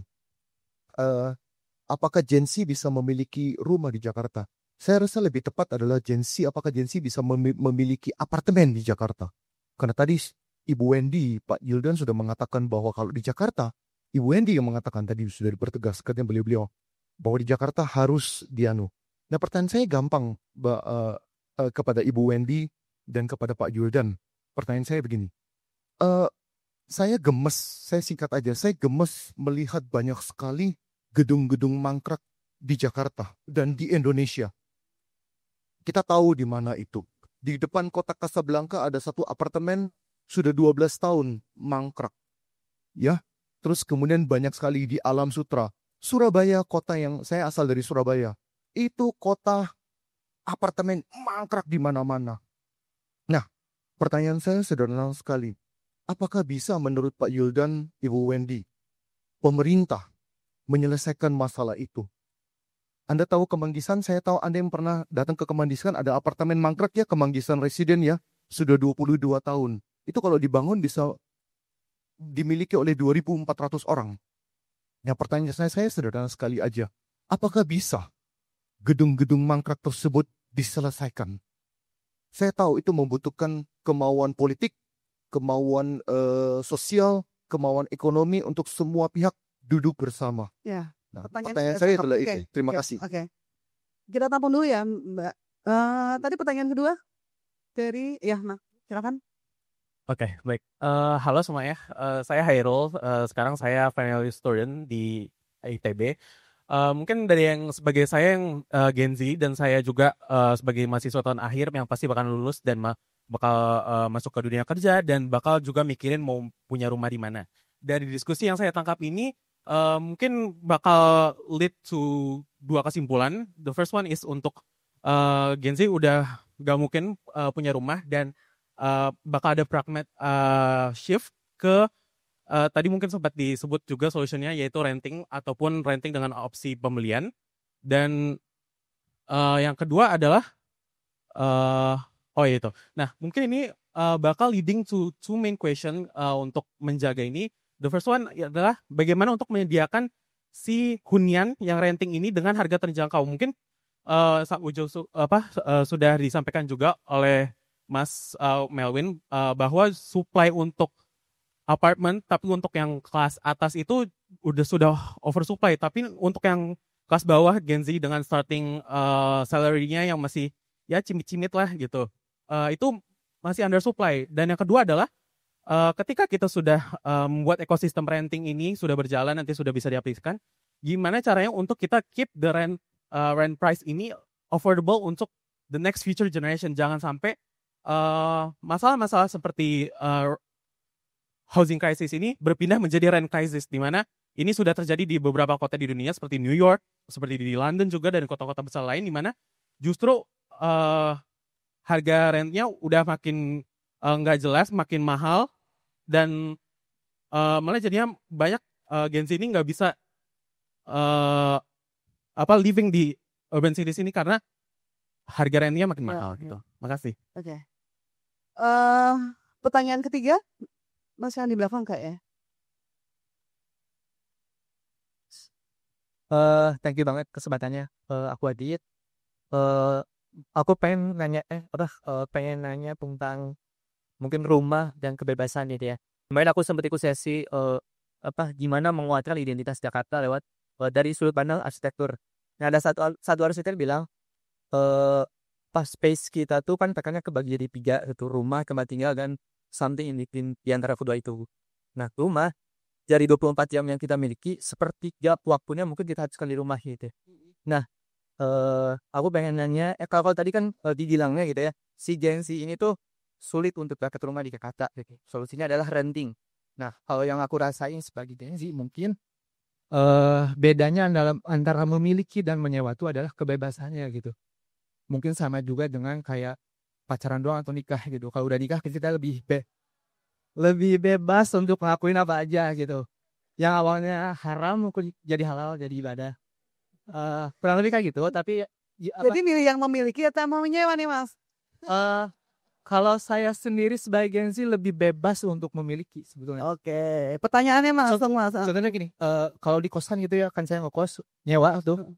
Apakah Gen Z bisa memiliki rumah di Jakarta? Saya rasa lebih tepat adalah apakah Gen Z bisa memiliki apartemen di Jakarta? Karena tadi Ibu Wendy, Pak Yildan sudah mengatakan bahwa kalau di Jakarta, Ibu Wendy yang mengatakan tadi sudah dipertegas katanya beliau-beliau bahwa di Jakarta harus dianu. Nah pertanyaan saya gampang kepada Ibu Wendy dan kepada Pak Yuldan. Pertanyaan saya begini. Saya gemes, saya singkat aja, saya gemes melihat banyak sekali gedung-gedung mangkrak di Jakarta dan di Indonesia. Kita tahu di mana itu. Di depan kota Casablanca ada satu apartemen sudah 12 tahun mangkrak. Ya, terus kemudian banyak sekali di Alam Sutra. Surabaya, kota yang saya asal dari Surabaya. Itu kota apartemen mangkrak di mana-mana. Nah, pertanyaan saya sederhana sekali. Apakah bisa menurut Pak Yuldan, Ibu Wendy, pemerintah menyelesaikan masalah itu? Anda tahu Kemanggisan, saya tahu Anda yang pernah datang ke Kemanggisan, ada apartemen mangkrak ya, Kemanggisan Residen ya, sudah 22 tahun. Itu kalau dibangun bisa dimiliki oleh 2.400 orang. Nah pertanyaan saya sederhana sekali aja. Apakah bisa gedung-gedung mangkrak tersebut diselesaikan? Saya tahu itu membutuhkan kemauan politik, kemauan sosial, kemauan ekonomi untuk semua pihak duduk bersama.
Ya.
Nah, pertanyaan saya adalah itu. Terima kasih.
Oke. Kita tampung dulu ya, Mbak. Tadi pertanyaan kedua dari nah, silakan.
Oke, baik. Halo semuanya. Saya Hairul. Sekarang saya final year student di ITB. Mungkin dari yang sebagai saya yang Gen Z dan saya juga sebagai mahasiswa tahun akhir yang pasti bakal lulus dan bakal masuk ke dunia kerja dan bakal juga mikirin mau punya rumah di mana. Dari diskusi yang saya tangkap ini mungkin bakal lead to dua kesimpulan. The first one is untuk Gen Z udah gak mungkin punya rumah dan bakal ada pragmat shift ke tadi mungkin sempat disebut juga solusinya yaitu renting ataupun renting dengan opsi pembelian. Dan yang kedua adalah itu. Nah mungkin ini bakal leading to two main question untuk menjaga ini. The first one adalah bagaimana untuk menyediakan si hunian yang renting ini dengan harga terjangkau. Mungkin sudah disampaikan juga oleh Mas Melvin bahwa supply untuk apartemen tapi untuk yang kelas atas itu sudah oversupply, tapi untuk yang kelas bawah Gen Z dengan starting salary-nya yang masih ya cimit-cimit lah gitu, itu masih undersupply. Dan yang kedua adalah ketika kita sudah membuat ekosistem renting ini sudah berjalan, nanti sudah bisa diaplikasikan, gimana caranya untuk kita keep the rent price ini affordable untuk the next future generation. Jangan sampai masalah-masalah seperti housing crisis ini berpindah menjadi rent crisis, di mana ini sudah terjadi di beberapa kota di dunia seperti New York, seperti di London juga, dan kota-kota besar lain, di mana justru harga rentnya udah makin nggak jelas, makin mahal, dan malah jadinya banyak Gen Z ini nggak bisa living di urban cities ini karena harga rentnya makin mahal gitu. Makasih.
Oke. Pertanyaan ketiga, Mas yang di belakang kak ya.
Thank you banget kesempatannya. Aku Adit. Aku pengen nanya tentang mungkin rumah dan kebebasan gitu ya. Kemarin aku sempat ikut sesi gimana menguatkan identitas Jakarta lewat dari sudut pandang arsitektur. Nah, ada satu arsitek bilang pas space kita tuh kan tekannya kebagi jadi 3 itu, rumah, tempat tinggal, dan something in between di antara kedua itu. Nah, rumah dari 24 jam yang kita miliki, sepertiga waktunya mungkin kita habiskan di rumah gitu. Nah, aku pengen nanya, kalau tadi kan dibilangnya gitu ya, si Gen Z ini tuh sulit untuk dapat rumah di Jakarta gitu. Solusinya adalah renting. Nah, kalau yang aku rasain sebagai Gen Z mungkin bedanya antara memiliki dan menyewa itu adalah kebebasannya gitu. Mungkin sama juga dengan kayak pacaran doang atau nikah gitu. Kalau udah nikah kita lebih bebas untuk ngelakuin apa aja gitu. Yang awalnya haram mungkin jadi halal, jadi ibadah. Kurang lebih kayak gitu. Tapi
jadi milih yang memiliki atau mau menyewa nih Mas?
Kalau saya sendiri sebagai Gen Z lebih bebas untuk memiliki sebetulnya.
Oke, pertanyaannya Mas.
Contohnya gini, kalau di kosan gitu ya, kan saya ngekos nyewa tuh,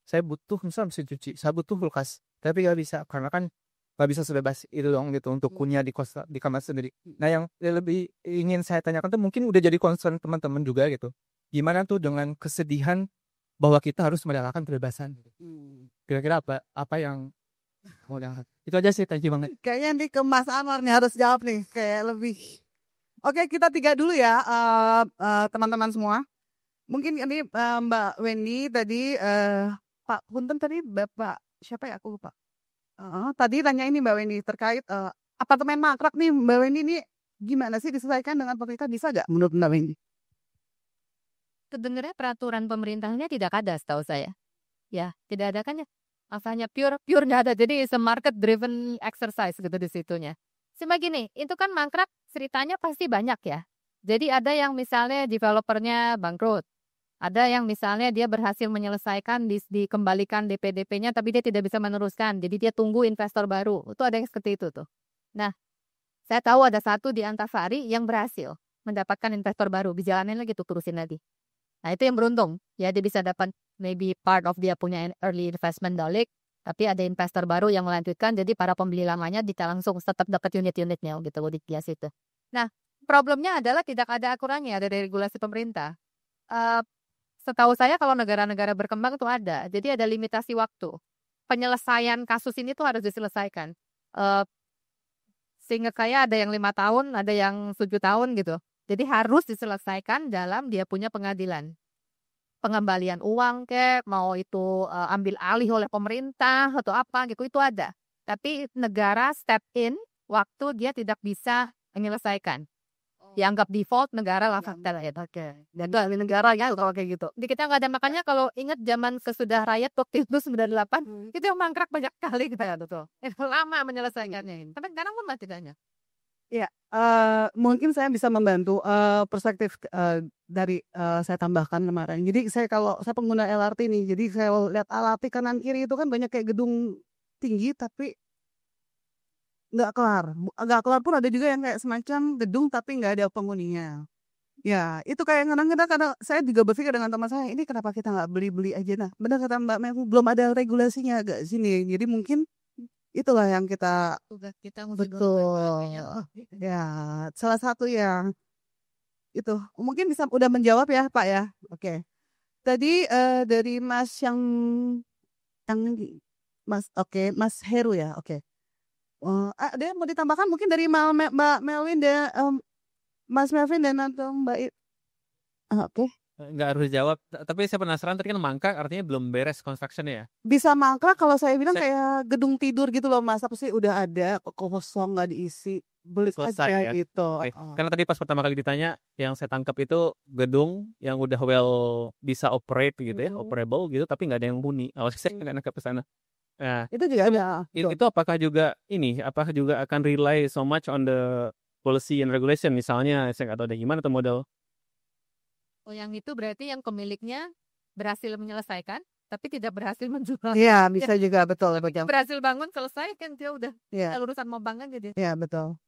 saya butuh misalnya mesin cuci, saya butuh kulkas, tapi nggak bisa karena kan nggak bisa sebebas itu dong gitu untuk punya di kos, di kamar sendiri. Nah, yang lebih ingin saya tanyakan tuh mungkin udah jadi concern teman-teman juga gitu. gimana tuh dengan kesedihan bahwa kita harus mendapatkan kebebasan. Kira-kira apa yang mau diangkat? Itu aja sih, thank you banget.
Kayaknya nih ke Mas Anwar nih harus jawab nih, kayak lebih. Oke, kita 3 dulu ya, teman-teman semua. Mungkin ini Mbak Weni tadi, Pak Punten tadi Bapak siapa ya, aku lupa. Tadi tanya ini Mbak Weni terkait apartemen mangkrak nih, Mbak Weni ini gimana sih diselesaikan dengan pemerintah, bisa nggak menurut Mbak Weni?
Sebenarnya peraturan pemerintahnya tidak ada setahu saya. Ya, tidak ada kan ya. Asalnya pure nggak ada. Jadi it's a market driven exercise gitu di situnya. Cuma gini, itu kan mangkrak ceritanya pasti banyak ya. Jadi ada yang misalnya developernya bangkrut. Ada yang misalnya dia berhasil menyelesaikan dikembalikan DP-DP-nya tapi dia tidak bisa meneruskan. Jadi dia tunggu investor baru. Itu ada yang seperti itu tuh. Nah, saya tahu ada satu di Antasari yang berhasil mendapatkan investor baru. Dijalanin lagi tuh, terusin lagi. Nah, itu yang beruntung. Ya, dia bisa dapat maybe part of dia punya early investment dollar, tapi ada investor baru yang melanjutkan. Jadi para pembeli lamanya kita langsung tetap dapat unit-unitnya gitu di kias itu. Nah, problemnya adalah tidak ada aturannya dari regulasi pemerintah. Setahu saya kalau negara-negara berkembang itu ada. Jadi ada limitasi waktu. Penyelesaian kasus ini tuh harus diselesaikan. Seingat saya ada yang 5 tahun, ada yang 7 tahun gitu. Jadi harus diselesaikan dalam dia punya pengadilan. Pengembalian uang mau itu ambil alih oleh pemerintah atau apa gitu, itu ada. Tapi negara step in waktu dia tidak bisa menyelesaikan. Dianggap default, negara langsung oke. Dan itu negara ya kalau kayak gitu. Di kita nggak ada, makanya kalau ingat zaman sesudah rakyat waktu itu 98, itu yang mangkrak banyak kali kita ya tuh. Itu lama menyelesaikannya ini. Tapi sekarang pun masih banyak.
Ya, mungkin saya bisa membantu perspektif dari saya tambahkan kemarin. Jadi kalau saya pengguna LRT nih, jadi saya lihat LRT kanan kiri itu kan banyak kayak gedung tinggi tapi nggak kelar pun ada juga yang kayak semacam gedung tapi nggak ada penghuninya. Ya, itu kayak kadang-kadang saya juga berpikir dengan teman saya, ini kenapa kita nggak beli aja. Nah, benar kata Mbak Mel, belum ada regulasinya agak sini. Jadi mungkin itulah yang kita
Tugas kita
betul. Ya, salah satu yang itu mungkin bisa udah menjawab ya Pak ya. Oke. Tadi dari Mas yang Mas Mas Heru ya. Oke. Ada yang mau ditambahkan mungkin dari Mbak Melvin dan Mas Melvin dan atau Mbak Oke.
Nggak harus dijawab, tapi saya penasaran tadi kan mangkrak artinya belum beres construction ya?
Bisa mangkrak kalau saya bilang kayak gedung tidur gitu loh Mas. Apa sih udah ada kosong nggak diisi, beli
Selesai
aja
ya?
gitu.
Oke. Karena tadi pas pertama kali ditanya, yang saya tangkap itu gedung yang udah bisa operate gitu ya, operable gitu, tapi nggak ada yang huni. Saya nggak nangkap ke sana. Nah,
Itu juga ada.
itu apakah juga akan rely so much on the policy and regulation, misalnya saya nggak tahu ada gimana tuh model.
Oh, yang itu berarti yang pemiliknya berhasil menyelesaikan, tapi tidak berhasil menjual.
Iya, bisa juga betul.
Berhasil bangun selesai kan dia udah
Iya.
urusan mau bangun jadi.
Ya betul.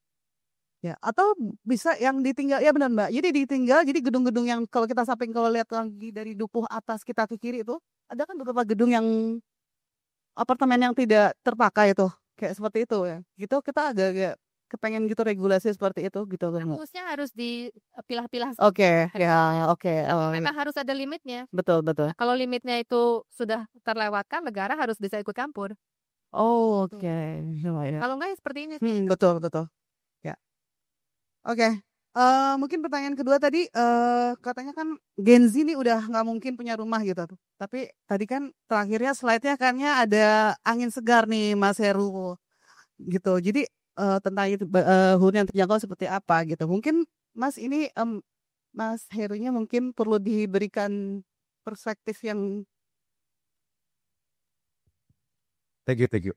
Ya, atau bisa yang ditinggal, ya benar Mbak. Jadi ditinggal, jadi gedung-gedung yang kalau kita samping kalau lihat lagi dari dukuh atas kita ke kiri itu, ada kan beberapa gedung yang apartemen yang tidak terpakai itu, kayak seperti itu ya. Gitu kita agak kepengen gitu regulasi seperti itu gitu kan.
Harusnya harus dipilah-pilah.
Oke, ya oke.
Memang harus ada limitnya.
Betul.
Kalau limitnya itu sudah terlewatkan, negara harus bisa ikut campur.
Oh, oke.
Kalau enggak ya seperti ini.
Betul. Ya. Oke. Mungkin pertanyaan kedua tadi katanya kan Gen Z ini udah nggak mungkin punya rumah gitu tuh. Tapi tadi kan terakhirnya slide-nya kayaknya ada angin segar nih Mas Heru gitu. Jadi tentang itu hunian terjangkau seperti apa gitu. Mungkin Mas ini Mas Herunya mungkin perlu diberikan perspektif yang
Thank you.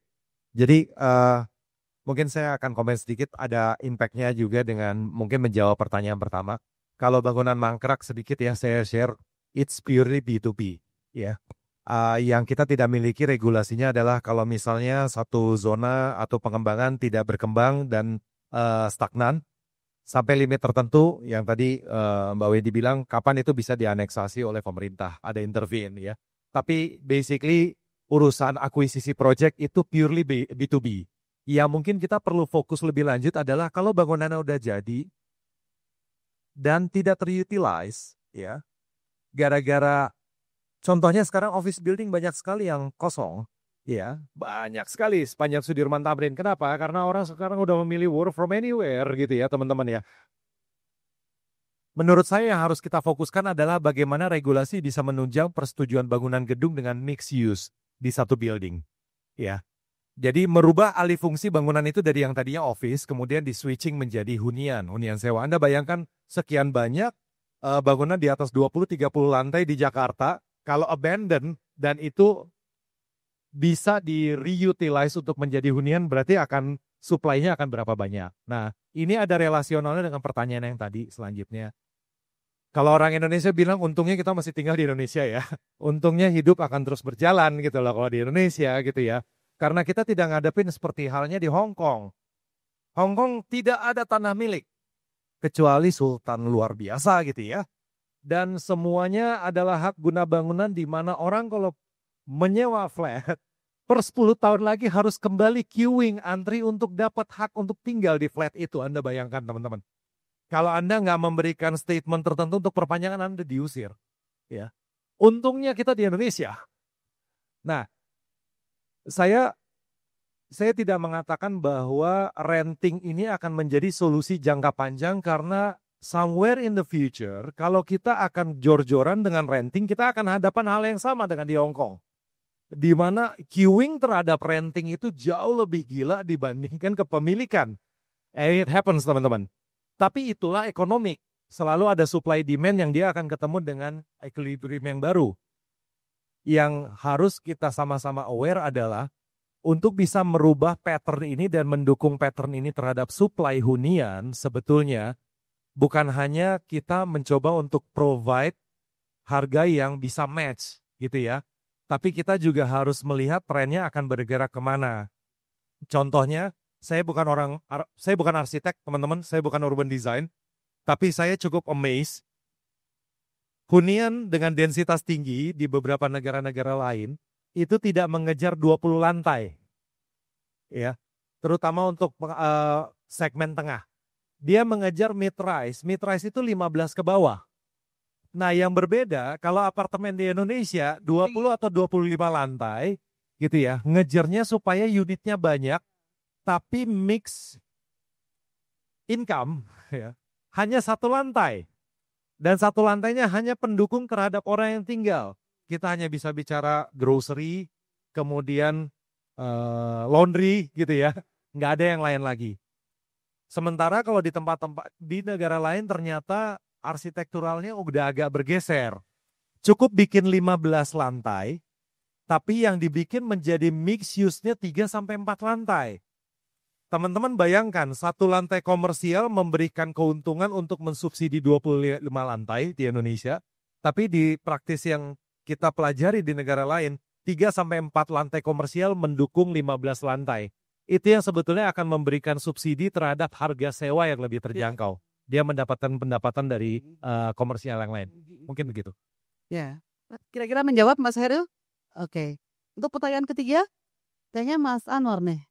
Jadi mungkin saya akan komen sedikit, ada impact-nya juga dengan mungkin menjawab pertanyaan pertama. Kalau bangunan mangkrak sedikit ya saya share, it's purely B2B ya. Yang kita tidak miliki regulasinya adalah kalau misalnya satu zona atau pengembangan tidak berkembang dan stagnan sampai limit tertentu yang tadi Mbak Wendy bilang kapan itu bisa dianeksasi oleh pemerintah, ada intervene ya. Tapi basically urusan akuisisi project itu purely B2B. Ya mungkin kita perlu fokus lebih lanjut adalah kalau bangunannya udah jadi dan tidak terutilize ya. gara-gara contohnya sekarang office building banyak sekali yang kosong. Ya, banyak sekali sepanjang Sudirman Tamrin. Kenapa? Karena orang sekarang udah memilih work from anywhere gitu ya teman-teman ya. Menurut saya yang harus kita fokuskan adalah bagaimana regulasi bisa menunjang persetujuan bangunan gedung dengan mixed use di satu building. Ya. Jadi merubah alih fungsi bangunan itu dari yang tadinya office kemudian di switching menjadi hunian sewa. Anda bayangkan sekian banyak bangunan di atas 20-30 lantai di Jakarta kalau abandoned dan itu bisa di reutilize untuk menjadi hunian berarti akan supply-nya akan berapa banyak. Nah, ini ada relasionalnya dengan pertanyaan yang tadi selanjutnya. Kalau orang Indonesia bilang untungnya kita masih tinggal di Indonesia ya. Untungnya hidup akan terus berjalan gitu loh kalau di Indonesia gitu ya. Karena kita tidak ngadepin seperti halnya di Hong Kong. Hong Kong tidak ada tanah milik. Kecuali sultan luar biasa gitu ya. Dan semuanya adalah hak guna bangunan di mana orang kalau menyewa flat per 10 tahun lagi harus kembali queuing antri untuk dapat hak untuk tinggal di flat itu. Anda bayangkan teman-teman. Kalau Anda nggak memberikan statement tertentu untuk perpanjangan, Anda diusir. Ya. Untungnya kita di Indonesia. Nah, saya tidak mengatakan bahwa renting ini akan menjadi solusi jangka panjang karena somewhere in the future, kalau kita akan jor-joran dengan renting, kita akan hadapan hal yang sama dengan di Hong Kong. Di mana queuing terhadap renting itu jauh lebih gila dibandingkan kepemilikan. It happens teman-teman. Tapi itulah ekonomi. Selalu ada supply demand yang dia akan ketemu dengan equilibrium yang baru. Yang harus kita sama-sama aware adalah untuk bisa merubah pattern ini dan mendukung pattern ini terhadap supply hunian sebetulnya bukan hanya kita mencoba untuk provide harga yang bisa match gitu ya. Tapi kita juga harus melihat trennya akan bergerak kemana. Contohnya, saya bukan arsitek, teman-teman, saya bukan urban design, tapi saya cukup amazed. Hunian dengan densitas tinggi di beberapa negara-negara lain itu tidak mengejar 20 lantai. Ya, terutama untuk segmen tengah. Dia mengejar mid-rise. Mid-rise itu 15 ke bawah. Nah, yang berbeda kalau apartemen di Indonesia 20 atau 25 lantai gitu ya, ngejarnya supaya unitnya banyak tapi mix income ya, hanya satu lantai. Dan satu lantainya hanya pendukung terhadap orang yang tinggal. Kita hanya bisa bicara grocery, kemudian laundry gitu ya. Nggak ada yang lain lagi. Sementara kalau di tempat-tempat di negara lain ternyata arsitekturalnya udah agak bergeser. Cukup bikin 15 lantai, tapi yang dibikin menjadi mix use-nya 3-4 lantai. Teman-teman bayangkan, satu lantai komersial memberikan keuntungan untuk mensubsidi 25 lantai di Indonesia, tapi di praktis yang kita pelajari di negara lain, 3-4 lantai komersial mendukung 15 lantai. Itu yang sebetulnya akan memberikan subsidi terhadap harga sewa yang lebih terjangkau. Dia mendapatkan pendapatan dari komersial yang lain. Mungkin begitu.
Ya, kira-kira menjawab Mas Heru? Oke. Untuk pertanyaan ketiga, kayaknya Mas Anwar nih.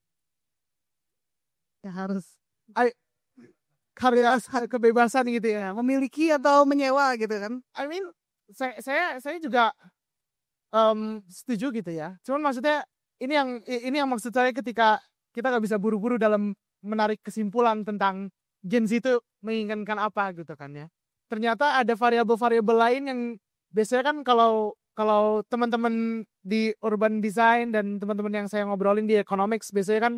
Ya harus
Karya kebebasan gitu ya.
memiliki atau menyewa gitu kan.
I mean, saya juga setuju gitu ya. Cuman maksudnya ini yang maksud saya ketika kita nggak bisa buru-buru dalam menarik kesimpulan tentang Gen Z itu menginginkan apa gitu kan ya. Ternyata ada variabel-variabel lain yang biasanya kan kalau teman-teman di urban design dan teman-teman yang saya ngobrolin di economics biasanya kan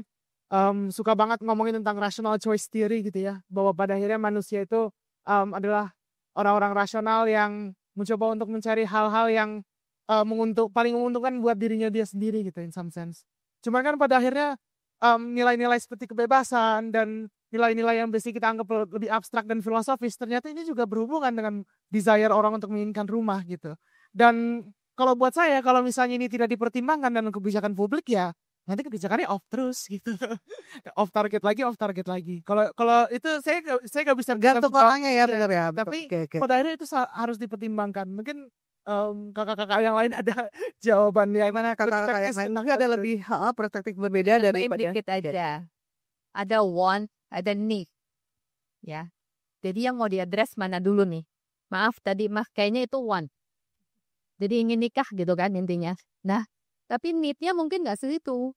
suka banget ngomongin tentang rational choice theory gitu ya. Bahwa pada akhirnya manusia itu adalah orang-orang rasional yang mencoba untuk mencari hal-hal yang paling menguntungkan buat dirinya dia sendiri gitu in some sense. Cuma kan pada akhirnya nilai-nilai seperti kebebasan dan nilai-nilai yang biasanya kita anggap lebih abstrak dan filosofis ternyata ini juga berhubungan dengan desire orang untuk menginginkan rumah gitu. Dan kalau buat saya kalau misalnya ini tidak dipertimbangkan dalam kebijakan publik ya nanti kebijakannya off terus gitu. off target lagi. Kalau itu saya nggak bisa
Gantung orangnya ya benar ya.
tapi
Oke.
pada akhirnya itu harus dipertimbangkan. Mungkin kakak-kakak yang lain ada jawabannya.
Gimana kakak-kakak yang lain? Tapi ada lebih perspektif berbeda dari
Dikit aja. Ada want, ada need. Ya. Jadi yang mau diadres mana dulu nih? Maaf tadi kayaknya itu want. Jadi ingin nikah gitu kan intinya. Nah, tapi need-nya mungkin nggak segitu.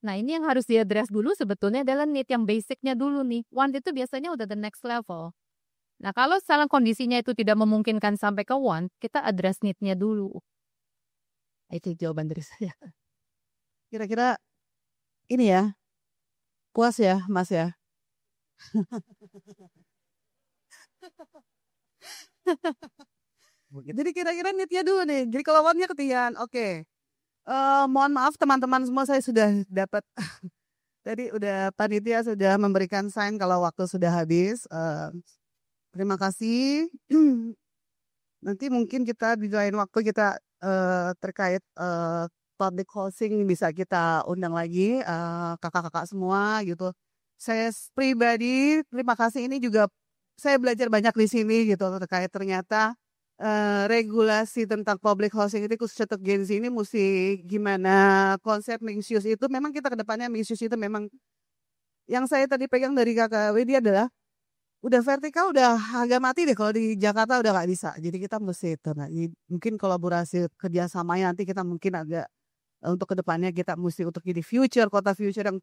Nah, ini yang harus diadres dulu sebetulnya adalah need yang basicnya dulu nih. Want itu biasanya udah the next level. Nah, kalau salah kondisinya itu tidak memungkinkan sampai ke want, kita address need-nya dulu. Itu jawaban dari saya.
Kira-kira ini ya, puas ya Mas ya? Jadi kira-kira need-nya dulu nih. Jadi kalau want-nya ketian, oke. Mohon maaf teman-teman semua, saya sudah dapat tadi udah panitia sudah memberikan sign kalau waktu sudah habis. Terima kasih. Nanti mungkin kita di lain waktu kita terkait public housing bisa kita undang lagi kakak-kakak semua gitu. Saya pribadi terima kasih, ini juga saya belajar banyak di sini gitu terkait ternyata regulasi tentang public housing itu khusus untuk Gen Z ini mesti gimana, konsep mixed use itu memang kita ke depannya mixed use itu memang yang saya tadi pegang dari Kakak Wedi adalah udah vertikal udah agak mati deh kalau di Jakarta udah nggak bisa. Jadi kita mesti itu mungkin kolaborasi kerjasamanya nanti kita mungkin agak untuk kedepannya kita mesti untuk jadi future kota future yang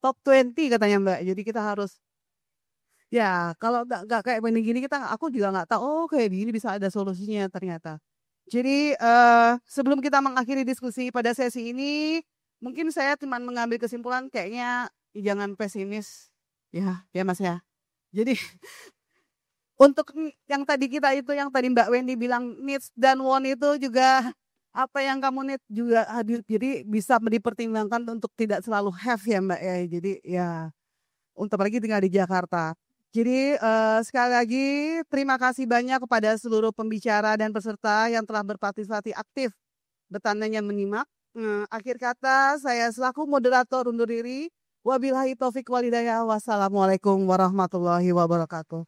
top 20 katanya Mbak. Jadi kita harus ya kalau nggak kayak gini aku juga nggak tahu oh kayak gini bisa ada solusinya ternyata. Jadi sebelum kita mengakhiri diskusi pada sesi ini, mungkin saya cuma mengambil kesimpulan kayaknya jangan pesimis ya Mas ya. Jadi untuk yang tadi yang tadi Mbak Wendy bilang needs dan want itu juga apa yang kamu need juga hadir, jadi bisa dipertimbangkan untuk tidak selalu have ya Mbak ya. Jadi ya untuk lagi tinggal di Jakarta. Jadi sekali lagi terima kasih banyak kepada seluruh pembicara dan peserta yang telah berpartisipasi aktif bertandanya menyimak. Akhir kata saya selaku moderator undur diri. Wabillahi taufik walhidayah. Wassalamualaikum warahmatullahi wabarakatuh.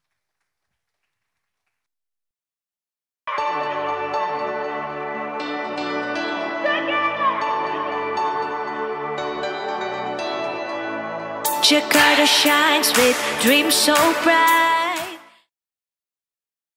Jakarta shines with dreams so bright.